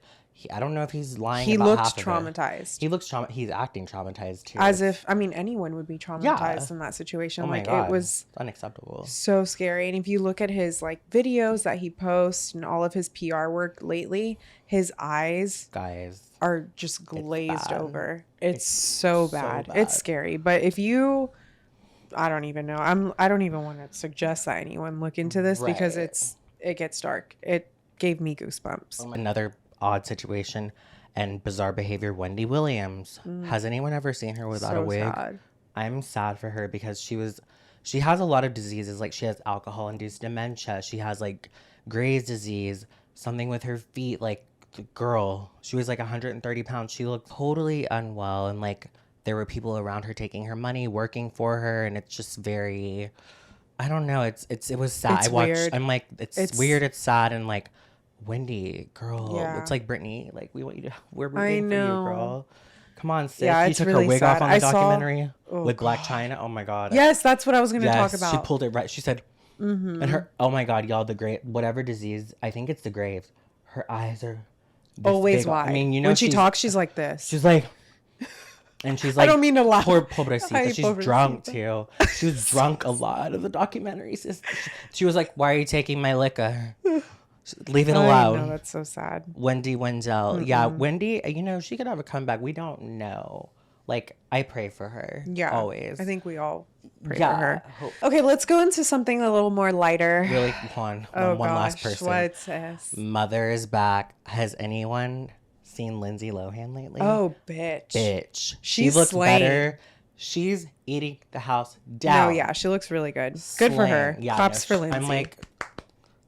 I don't know if he's lying. He looks traumatized. He looks he's acting traumatized too. As if, I mean, anyone would be traumatized in that situation. Oh my like God. It was unacceptable. So scary. And if you look at his like videos that he posts and all of his PR work lately, his eyes are just glazed over. It's so bad. It's scary. But if you, I don't even know. I don't even want to suggest that anyone look into this because it gets dark. It gave me goosebumps. Another odd situation and bizarre behavior, Wendy Williams. Has anyone ever seen her without a wig? Sad. I'm sad for her because she has a lot of diseases. Like she has alcohol-induced dementia. She has like Graves' disease, something with her feet. Like the girl, she was like 130 pounds. She looked totally unwell, and like there were people around her taking her money, working for her, and it's just very, I don't know. It was sad. It's weird. I'm like, it's weird. It's sad, and like, Wendy, girl, it's like Britney. Like we're rooting for you, girl. Come on, sis. Yeah, you it's took really her wig sad. off on the documentary with Black China. Oh my God. Yes, that's what I was going to talk about. She pulled it right. She said, and her, oh my God, y'all, whatever disease, I think it's the Graves. Her eyes are always big. wide. I mean, you know, when she talks, she's like this. She's like, and she's like, I don't mean to laugh. Poor pobrecita. She's drunk too. She was drunk a lot of the documentaries. She was like, why are you taking my liquor? Leave it alone. No, that's so sad. Wendy Wenzel. Yeah, Wendy, you know, she could have a comeback. We don't know. Like, I pray for her. Yeah. Always. I think we all pray for her. Hope. Okay, let's go into something a little more lighter. Really, one last person. What's this? Mother is back. Has anyone seen Lindsay Lohan lately? Oh, bitch. She looks better. She's eating the house down. No, yeah, she looks really good. Good for her. Yeah, Claps for Lindsay. I'm like,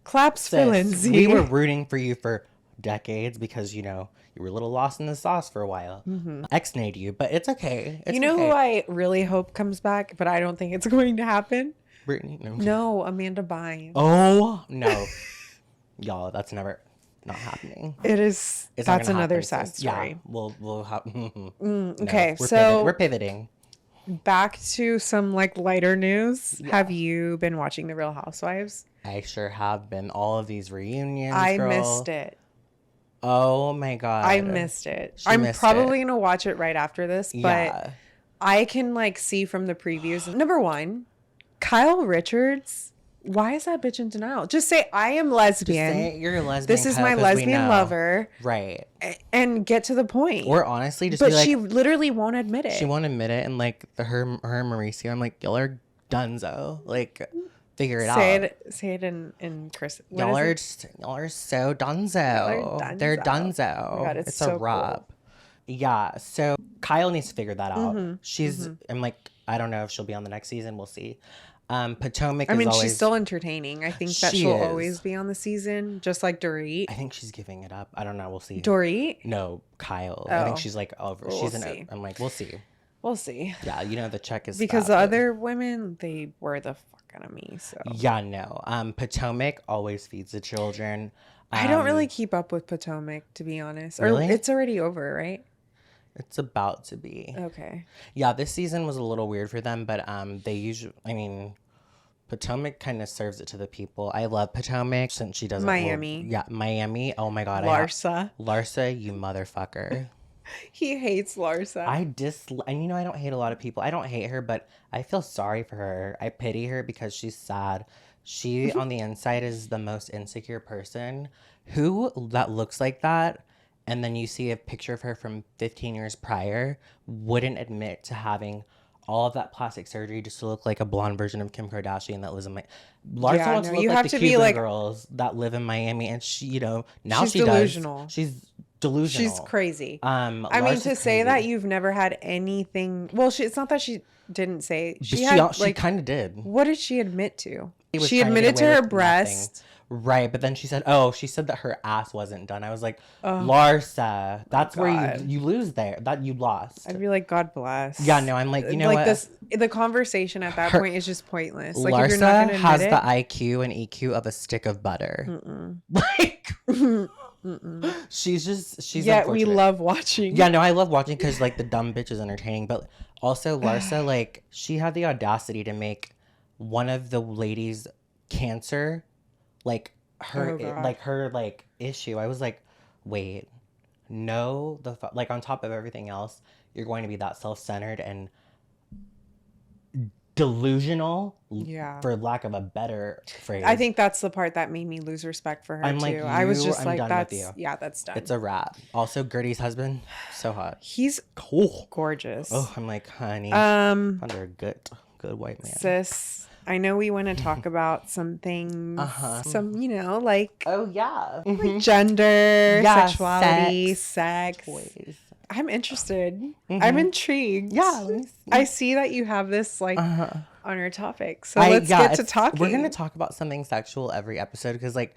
claps for Lindsay. We were rooting for you for decades because, you know, you were a little lost in the sauce for a while. Ex-nayed you, but it's okay. It's who I really hope comes back, but I don't think it's going to happen? Brittany? No, Amanda Bynes. Oh, no. Y'all, that's never... not happening. It is. That's another sad story. Yeah, we'll have. Okay, we're pivoting. Back to some like lighter news. Yeah. Have you been watching The Real Housewives? I sure have been. All of these reunions. I girl. missed it. Oh my god. I missed it. I'm probably gonna watch it right after this, but I can like see from the previews. Number one, Kyle Richards. Why is that bitch in denial? Just say, I am lesbian. Just say you're a lesbian. This is my lesbian lover. Right. And get to the point. Or honestly, just but be like... she literally won't admit it. She won't admit it. And like her and Mauricio, I'm like, y'all are donezo. Like, figure it out. Say it in Chris. Y'all are so donezo. They're donezo. Oh my God, it's so a rub. Cool. Yeah. So Kyle needs to figure that out. I'm like, I don't know if she'll be on the next season. We'll see. Potomac is always... she's still entertaining. I think that she'll always be on the season, just like Dorit. I think she's giving it up. I don't know. We'll see. Dorit? No, Kyle. I think she's like over. We'll see. I'm like, we'll see. We'll see. Yeah, you know the check is because the other women, they were the fuck out of me. So yeah, no. Potomac always feeds the children. I don't really keep up with Potomac, to be honest. Really? Or it's already over, right? It's about to be. Okay. Yeah, this season was a little weird for them, but they usually, Potomac kind of serves it to the people. I love Potomac since she doesn't. Miami. Miami. Oh my God. Larsa, you motherfucker. He hates Larsa. And you know, I don't hate a lot of people. I don't hate her, but I feel sorry for her. I pity her because she's sad. She on the inside is the most insecure person that looks like that. And then you see a picture of her from 15 years prior, wouldn't admit to having all of that plastic surgery just to look like a blonde version of Kim Kardashian that lives in Larsa wants to look like the Cuban girls that live in Miami. And she, you know, now she's delusional. She's delusional. She's crazy. I mean, to say that you've never had anything. Well, it's not that she didn't say. She kind of did. What did she admit to? She admitted to her breast. Nothing. Right, but then she said that her ass wasn't done. I was like, Larsa, that's where you lose there. That you lost. I'd be like, God bless. Yeah, no, I'm like, you know what? The conversation at that point is just pointless. Like, Larsa if you're not gonna has admit the IQ and EQ of a stick of butter. Like, she's yeah, we love watching. Yeah, no, I love watching because like the dumb bitch is entertaining, but also Larsa, like, she had the audacity to make one of the ladies cancer. Like her issue. I was like, wait, no, like on top of everything else, you're going to be that self-centered and delusional. Yeah. For lack of a better phrase. I think that's the part that made me lose respect for her too. I was just like, that's done. It's a wrap. Also, Gertie's husband, so hot. He's gorgeous. Oh, I'm like, honey, under a good white man. Sis. I know we want to talk about some things, you know, like... Oh, yeah. Like gender, sexuality, sex. Toys. I'm interested. I'm intrigued. Yeah. I see that you have this, like, on our topic. So let's get to talking. We're going to talk about something sexual every episode because, like,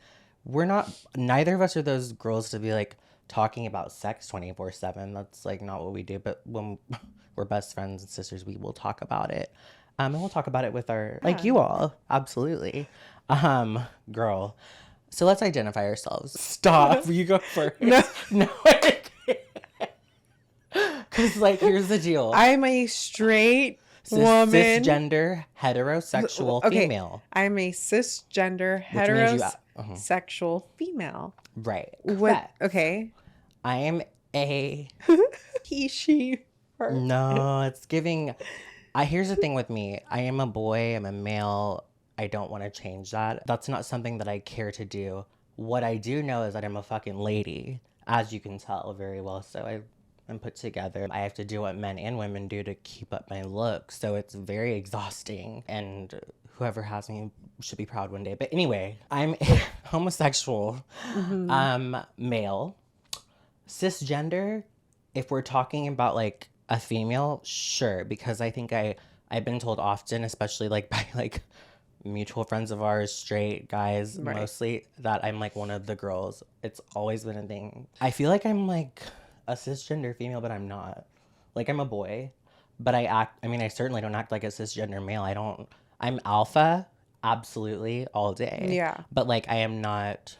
neither of us are those girls to be, like, talking about sex 24/7. That's, like, not what we do. But when we're best friends and sisters, we will talk about it. And we'll talk about it with like you all. Absolutely. Girl. So let's identify ourselves. Stop. You go first. No. Because, like, here's the deal. I'm a straight woman. Cisgender, heterosexual female. I'm a cisgender, heterosexual female. Right. What? Okay. I am a... He, she, her. No, it's giving... Here's the thing with me. I am a boy. I'm a male. I don't want to change that. That's not something that I care to do. What I do know is that I'm a fucking lady, as you can tell very well. So and put together. I have to do what men and women do to keep up my look. So it's very exhausting. And whoever has me should be proud one day. But anyway, I'm homosexual, male, cisgender. If we're talking about like a female, sure, because I think I've been told often, especially like by like mutual friends of ours, straight guys mostly, that I'm like one of the girls. It's always been a thing. I feel like I'm like a cisgender female, but I'm not. Like I'm a boy, but I certainly don't act like a cisgender male. I'm alpha, absolutely, all day. Yeah. But like I'm not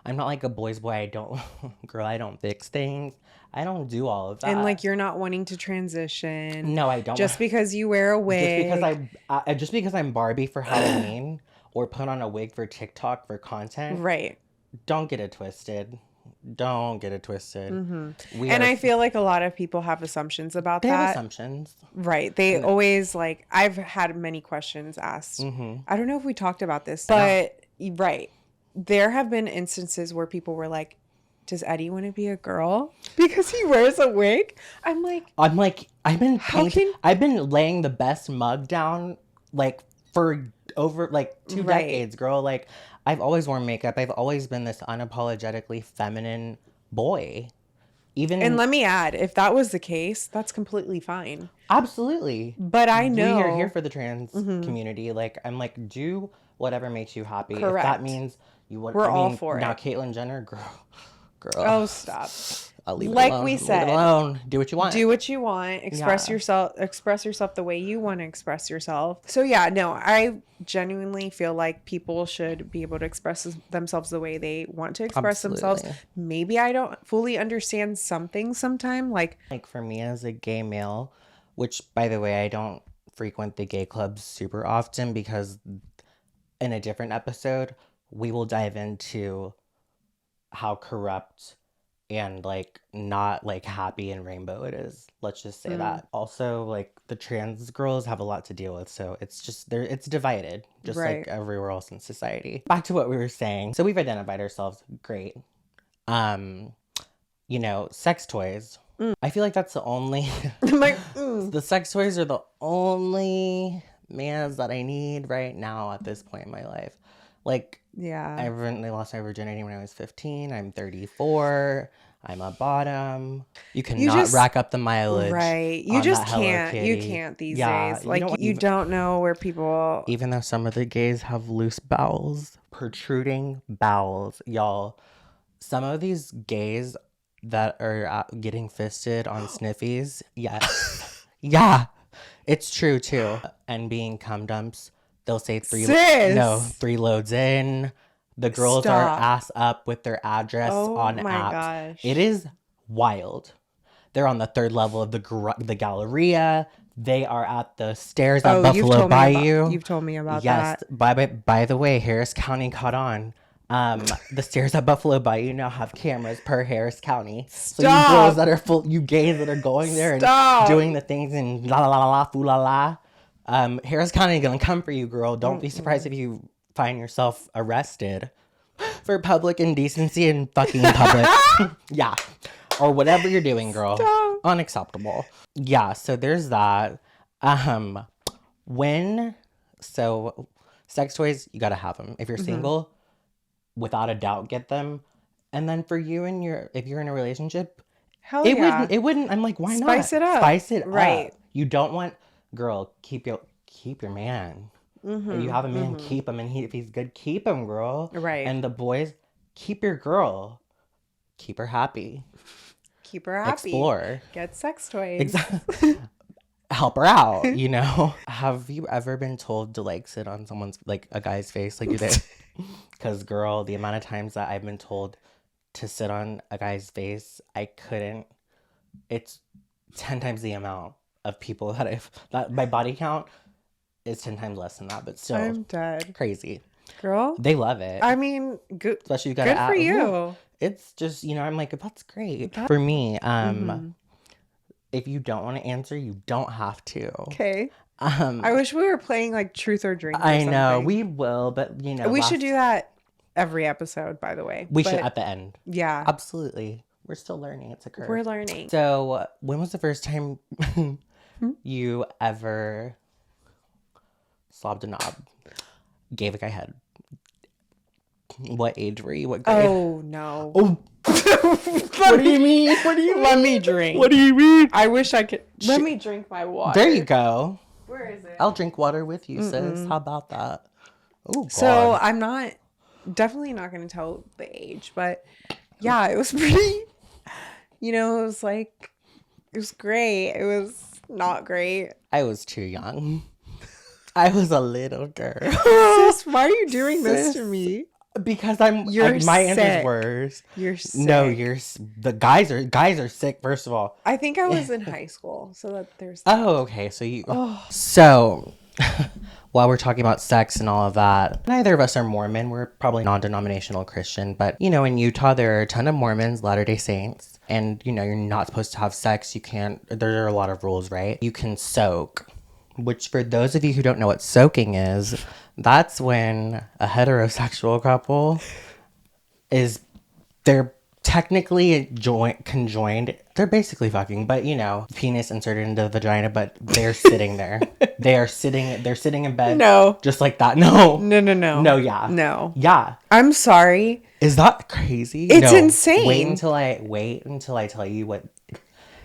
like a boy's boy. I don't fix things. I don't do all of that. And like you're not wanting to transition. No, I don't. Just because you wear a wig. Just because I'm Barbie for Halloween or put on a wig for TikTok for content. Right. Don't get it twisted. Mm-hmm. I feel like a lot of people have assumptions about that. They have assumptions. Right. They always like, I've had many questions asked. Mm-hmm. I don't know if we talked about this, but right. There have been instances where people were like, does Eddie want to be a girl because he wears a wig? I'm like, I've been laying the best mug down like for over like 2 decades, girl. Like I've always worn makeup. I've always been this unapologetically feminine boy. And let me add, if that was the case, that's completely fine. Absolutely. But I know we are here for the trans community. Like I'm like, do whatever makes you happy. Correct. If that means you want, we're all for now, it. Caitlyn Jenner, girl. Oh, stop. I'll leave it like alone. we said, leave it alone. Do what you want. Do what you want. Express yourself the way you want to express yourself. So yeah, no, I genuinely feel like people should be able to express themselves the way they want to express themselves. Maybe I don't fully understand something sometime. Like for me as a gay male, which by the way, I don't frequent the gay clubs super often because in a different episode, we will dive into how corrupt and like not like happy and rainbow it is. Let's just say that. Also, like the trans girls have a lot to deal with, so it's just it's divided, just like everywhere else in society. Back to what we were saying. So we've identified ourselves. Great. Sex toys. I feel like that's the only the sex toys are the only mans that I need right now at this point in my life. Like, yeah, I lost my virginity when I was 15. I'm 34. I'm a bottom. You cannot rack up the mileage. Right. You just can't. You can't these days. Like, you don't know where people... Even though some of the gays have loose bowels, protruding bowels, y'all. Some of these gays that are getting fisted on sniffies, yeah, it's true too. And being cum dumps, they'll say 3 loads in. The girls are ass up with their address on apps. Gosh. It is wild. They're on the 3rd level of the Galleria. They are at the stairs at Buffalo Bayou. You've told me about that. Yes. By the way, Harris County caught on. The stairs at Buffalo Bayou now have cameras per Harris County. So you girls that are you gays that are going there and doing the things and la la la la foo la la. Harris County gonna come for you, girl. Don't be surprised if you find yourself arrested for public indecency and fucking public. Yeah. Or whatever you're doing, girl. Stop. Unacceptable. Yeah, so there's that. So sex toys, you gotta have them. If you're single, without a doubt, get them. And then for you and if you're in a relationship, it wouldn't, I'm like, why not? Spice it up. Right. You don't want, girl, keep your man. If you have a man, keep him. And if he's good, keep him, girl. Right. And the boys, keep your girl. Keep her happy. Keep her happy. Explore. Get sex toys. Exactly. Help her out, you know? Have you ever been told to, like, sit on someone's, like, a guy's face? Like, you did? Because, girl, the amount of times that I've been told to sit on a guy's face, I couldn't. It's 10 times the amount of people that my body count is 10 times less than that, but still. I'm dead. Crazy. Girl. They love it. I mean, good. Especially you gotta good for you. It's just, I'm like, that's great. For me, if you don't want to answer, you don't have to. Okay. I wish we were playing like truth or drink. I know we will, but we should do that every episode. By the way, we should at the end. Yeah, absolutely. We're still learning. It's a curve. We're learning. So, when was the first time you ever slobbed a knob? Gave a guy head? What age were you? What grade? Oh, no. Oh. What do you mean? What do you mean? Let me drink. What do you mean? I wish I could. Let me drink my water. There you go. Where is it? I'll drink water with you, sis. How about that? Oh, God. So I'm definitely not going to tell the age, but yeah, it was pretty, it was great. It was not great. I was too young. I was a little girl. Sis, why are you doing this to me? Because my answer's sick. worse. You're sick. No, the guys are sick. First of all, I think I was in high school, so that there's. Oh, okay. So while we're talking about sex and all of that, neither of us are Mormon. We're probably non-denominational Christian, but in Utah there are a ton of Mormons, Latter-day Saints, and you're not supposed to have sex. You can't. There are a lot of rules, right? You can soak, which for those of you who don't know what soaking is. That's when a heterosexual couple they're technically conjoined. They're basically fucking, but penis inserted into the vagina, but they're sitting there. They're sitting in bed. No. Just like that. No. No. No, yeah. No. Yeah. I'm sorry. Is that crazy? It's insane. Wait until I tell you what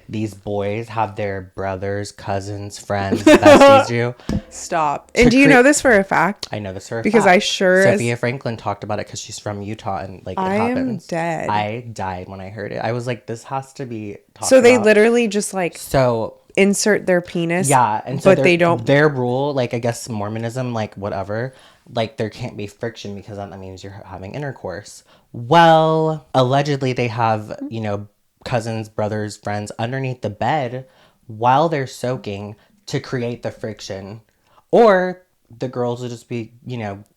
these boys have their brothers, cousins, friends, besties do. Stop. And do you know this for a fact? I know this for a because fact. I sure Sophia Franklin talked about it because she's from Utah and it happens. I am dead. I died when I heard it. I was like, this has to be talked So they about. literally just so insert their penis. Yeah, and so but they don't. Their rule, I guess Mormonism, whatever, there can't be friction because that means you're having intercourse. Well, allegedly they have cousins, brothers, friends underneath the bed while they're soaking to create the friction, or the girls will just be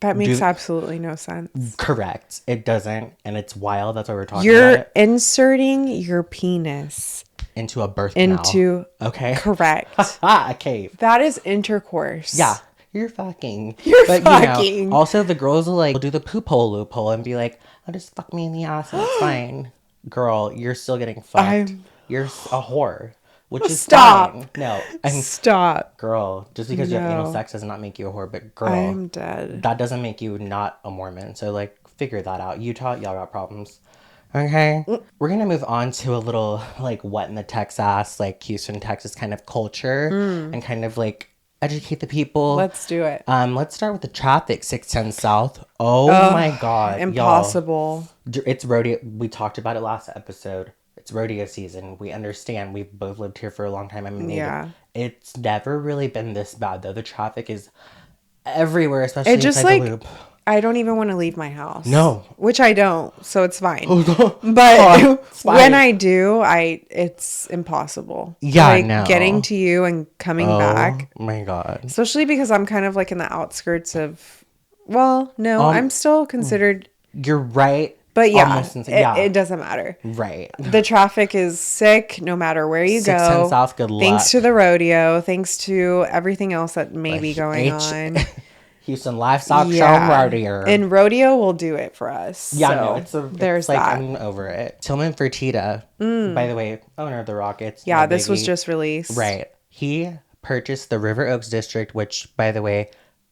that makes absolutely no sense. Correct. It doesn't, and it's wild. That's why we're talking You're about it. inserting your penis Into a birth canal. Okay. Correct. A cave. That is intercourse. Yeah. You're fucking. You're fucking. Also, the girls will do the poop hole loophole and be like, "Oh, just fuck me in the ass and it's fine." Girl, you're still getting fucked. You're a whore, which is fine. No. Stop. Girl, just because you have anal sex does not make you a whore, but girl. I'm dead. That doesn't make you not a Mormon. So, figure that out. Utah, y'all got problems. Okay. We're going to move on to a little, what in the Texas, Houston, Texas kind of culture and kind of, educate the people. Let's do it. Let's start with the traffic, 610 South. Oh my God. Impossible. Y'all. It's rodeo. We talked about it last episode. It's rodeo season. We understand. We've both lived here for a long time. Yeah. It's never really been this bad, though. The traffic is everywhere, especially inside the loop. I don't even want to leave my house. No. Which I don't, so it's fine. But it's fine. When I do, it's impossible. Yeah, no. Getting to you and coming back. Oh my God. Especially because I'm kind of in the outskirts of, I'm still considered. You're right. But it doesn't matter. Right. The traffic is sick no matter where you go. 610 South, good luck. Thanks to the rodeo. Thanks to everything else that may be going on. Houston Livestock Show Rodeo. And rodeo will do it for us. Yeah, so there's that. I'm over it. Tillman Fertitta, by the way, owner of the Rockets. Yeah, this was just released. Right. He purchased the River Oaks District, which, by the way,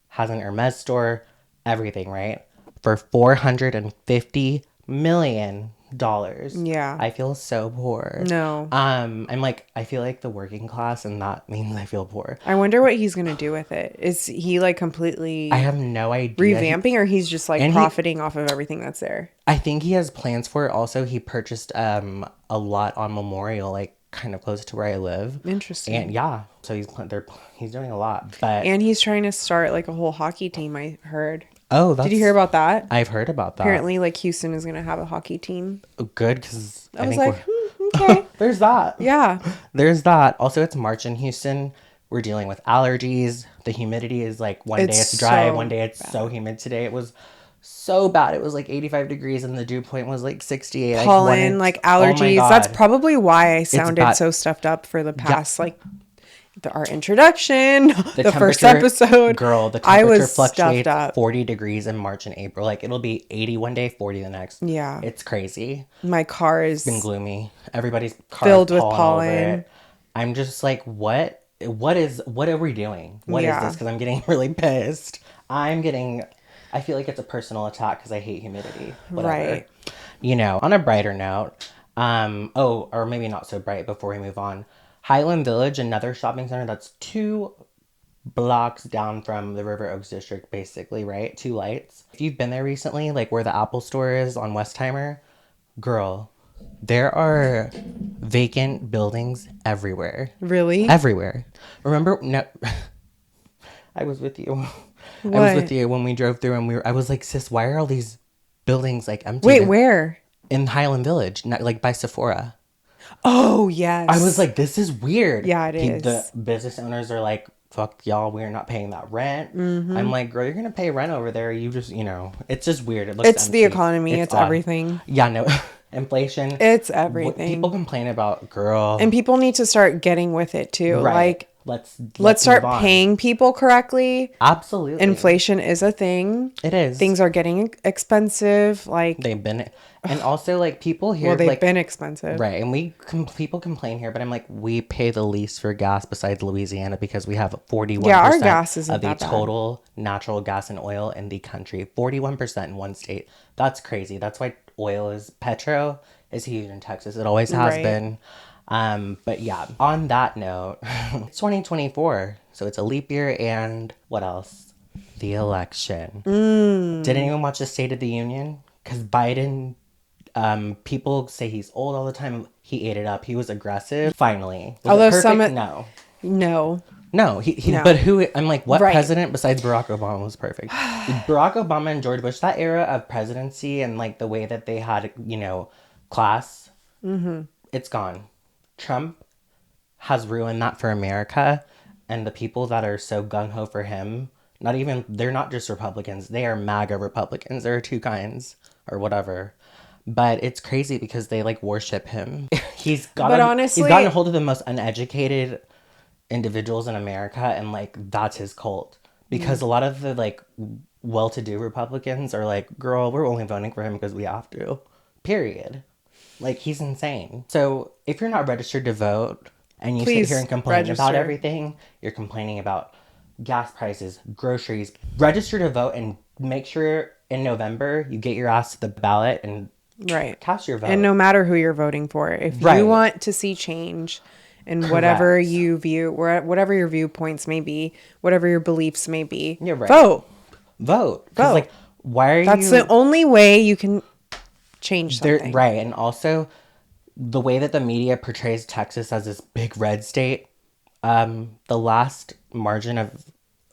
has an Hermes store, everything, right? For $450 million. Yeah. I feel so poor. No. I'm I feel like the working class, and that means I feel poor. I wonder what he's gonna do with it. Is he completely I have no idea. Revamping, or he's just profiting off of everything that's there? I think he has plans for it. Also, he purchased a lot on Memorial, kind of close to where I live. Interesting. And yeah, so he's doing a lot. And he's trying to start a whole hockey team, I heard. Oh, did you hear about that? I've heard about that. Apparently, Houston is gonna have a hockey team. Good, because I was okay. There's that. Yeah. There's that. Also, it's March in Houston. We're dealing with allergies. The humidity is one day it's dry, one day it's so humid. Today it was so bad. It was 85 degrees and the dew point was 68. Pollen, allergies. Oh, that's probably why I sounded so stuffed up for the past our introduction, the first temperature- episode. Girl, the I temperature was fluctuates stuffed up. 40 degrees in March and April. Like, it'll be 80 one day, 40 the next. Yeah. It's crazy. My car is Been gloomy. Everybody's car filled is with pollen. Over it. I'm just like, what are we doing? What is this? Because I'm getting really pissed. I feel like it's a personal attack because I hate humidity. Whatever. Right. You know, on a brighter note, or maybe not so bright before we move on. Highland Village, another shopping center that's 2 blocks down from the River Oaks district, basically, right? 2 lights. If you've been there recently, like where the Apple store is on Westheimer, girl, there are vacant buildings everywhere. Really? Everywhere. Remember? No, I was with you. What? I was with you when we drove through, and I was like, sis, why are all these buildings like empty? Wait, where? In Highland Village, not like by Sephora. Oh, yes. I was like, this is weird. Yeah, it is. The business owners are like, fuck y'all, we're not paying that rent. Mm-hmm. I'm like, girl, you're going to pay rent over there. You just, it's just weird. It looks It's empty. the economy. It's odd. everything. Yeah, no. Inflation. It's everything. People complain about, girl. And people need to start getting with it too. Right. Like, let's start move on. paying people correctly. Absolutely. Inflation is a thing. It is. Things are getting expensive. Like, They've been, and also like people here. well, they've like, been expensive. Right. And people complain here, but I'm like, we pay the least for gas besides Louisiana because we have 41% Yeah, our gas isn't of the that bad. total natural gas and oil in the country. 41% in one state. That's crazy. That's why petro is huge in Texas. It always has Right. been. But yeah, on that note, it's 2024. So it's a leap year, and what else? The election. Did anyone watch the State of the Union? Because Biden, people say he's old all the time. He ate it up. He was aggressive. Finally. Was Although it perfect? some- No. No. He but who, I'm like, what Right. president besides Barack Obama was perfect? Barack Obama and George Bush, that era of presidency and like the way that they had, class, it's gone. Trump has ruined that for America, and the people that are so gung-ho for him, they're not just Republicans, they are MAGA Republicans. There are 2 kinds, or whatever. But it's crazy because they like worship him. He's gotten a hold of the most uneducated individuals in America, and like that's his cult. Because a lot of the like well-to-do Republicans are like, girl, we're only voting for him because we have to. Period. Like, he's insane. So if you're not registered to vote and you Please sit here and complain register. about everything, you're complaining about gas prices, groceries, register to vote, and make sure in November you get your ass to the ballot and Right. cast your vote. And no matter who you're voting for, if Right. you want to see change in whatever you view, whatever your viewpoints may be, whatever your beliefs may be, You're right. vote. Vote. Because, like, why are That's you... the only way you can change something. Right. And also, the way that the media portrays Texas as this big red state, the last margin of,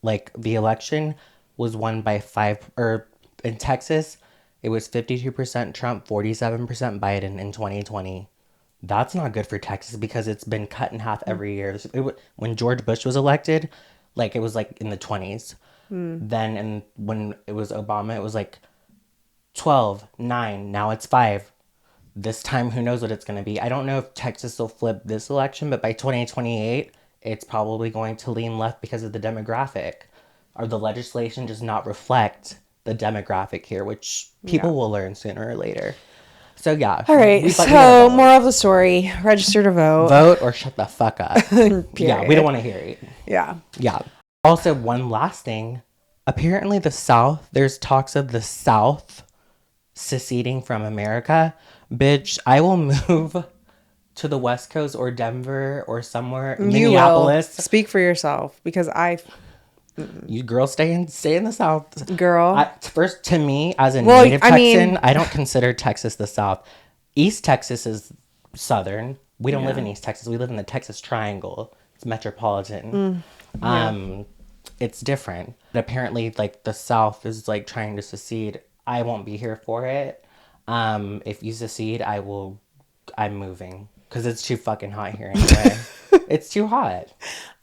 like, the election was won by in Texas, it was 52% Trump, 47% Biden in 2020. That's not good for Texas because it's been cut in half every year. When George Bush was elected, like, it was, like, in the 20s. Then, and when it was Obama, it was, like, 12, 9, now it's 5. This time, who knows what it's going to be. I don't know if Texas will flip this election, but by 2028, it's probably going to lean left because of the demographic. Or the legislation does not reflect the demographic here, which people will learn sooner or later. So, yeah. All right. So, moral of the story, register to vote. Vote or shut the fuck up. Yeah, we don't want to hear it. Yeah. Yeah. Also, one last thing. Apparently, the South, there's talks of the South seceding from America. Bitch, I will move to the West Coast or Denver or somewhere. You Minneapolis. will. Speak for yourself, because You girls stay in the South. Girl. First, to me, as a native Texan, mean, I don't consider Texas the South. East Texas is Southern. We don't live in East Texas. We live in the Texas Triangle. It's metropolitan. It's different. But apparently, like, the South is, like, trying to secede. I won't be here for it. If you secede, I'm moving. Because it's too fucking hot here anyway. It's too hot.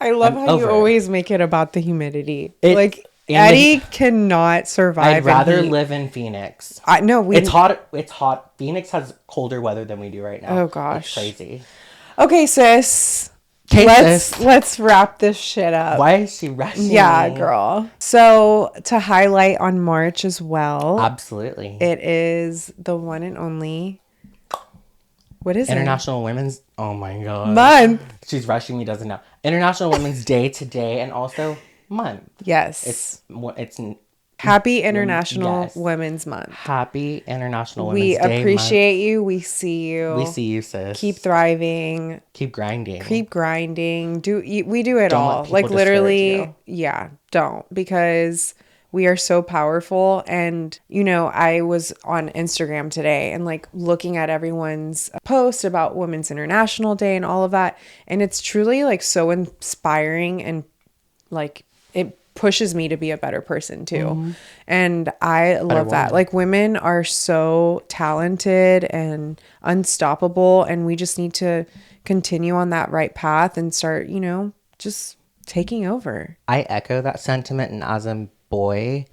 I love how you over it. always make it about the humidity. And Eddie cannot survive. I'd rather live in Phoenix. It's hot. It's hot. Phoenix has colder weather than we do right now. Oh, gosh. It's crazy. Okay, sis. let's wrap this shit up. Why is she rushing? Yeah, me? girl. So to highlight on March as well. Absolutely. It is the one and only. What is International Women's. Oh my god. Month. She's rushing me. Doesn't know. International Women's Day today, and also month. Yes. It's. Happy International Women's Month. Happy International Women's Day. We appreciate you. We see you. We see you, sis. Keep thriving. Keep grinding. Keep grinding. We do it Don't all. let people Like literally, discourage you. yeah, don't, because we are so powerful. And, you know, I was on Instagram today and like looking at everyone's post about Women's International Day and all of that. And it's truly like so inspiring, and like it pushes me to be a better person too. Mm-hmm. And I love that. Like women are so talented and unstoppable, and we just need to continue on that right path and start, you know, just taking over. I echo that sentiment, and as a boy,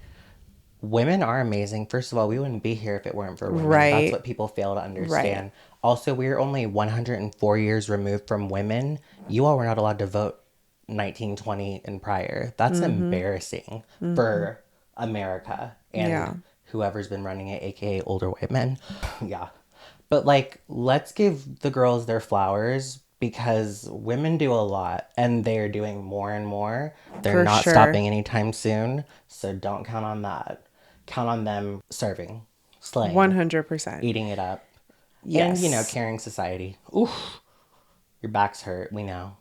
women are amazing. First of all, we wouldn't be here if it weren't for women. Right. That's what people fail to understand. Right. Also, we're only 104 years removed from women. You all were not allowed to vote 1920 and prior. That's embarrassing for America and whoever's been running it, aka older white men. Yeah. But like, let's give the girls their flowers, because women do a lot and they're doing more and more. They're For not sure. stopping anytime soon. So don't count on that. Count on them serving, slaying, 100%. eating it up. Yes. And, you know, caring society. Oof. Your back's hurt. We know.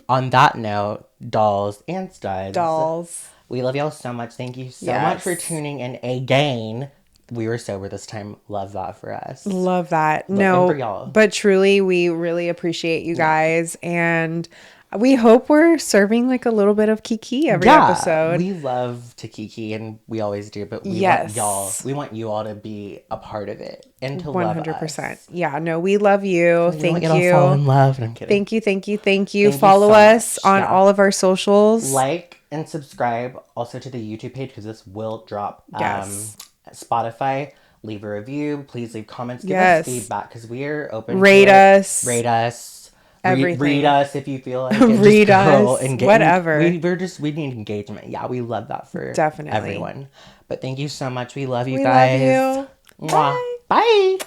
On that note, dolls and studs. Dolls. We love y'all so much. Thank you so much for tuning in again. We were sober this time. Love that for us. Love that. Looking for y'all. But truly, we really appreciate you guys. And we hope we're serving like a little bit of Kiki every episode. We love to Kiki, and we always do, but we want y'all. We want you all to be a part of it and to 100%. Love us. Yeah, no, we love you. Thank you. All fall in love. I'm kidding. Thank you. Thank you Follow us on all of our socials. Like and subscribe also to the YouTube page, because this will drop. Yes. Spotify. Leave a review. Please leave comments. Give us feedback, because we are open. Rate us. Rate us. Everything. Read us if you feel like it. Read us. Whatever. We need engagement. Yeah, we love that for definitely everyone. But thank you so much. We love you we guys. Love you. Mwah. Bye.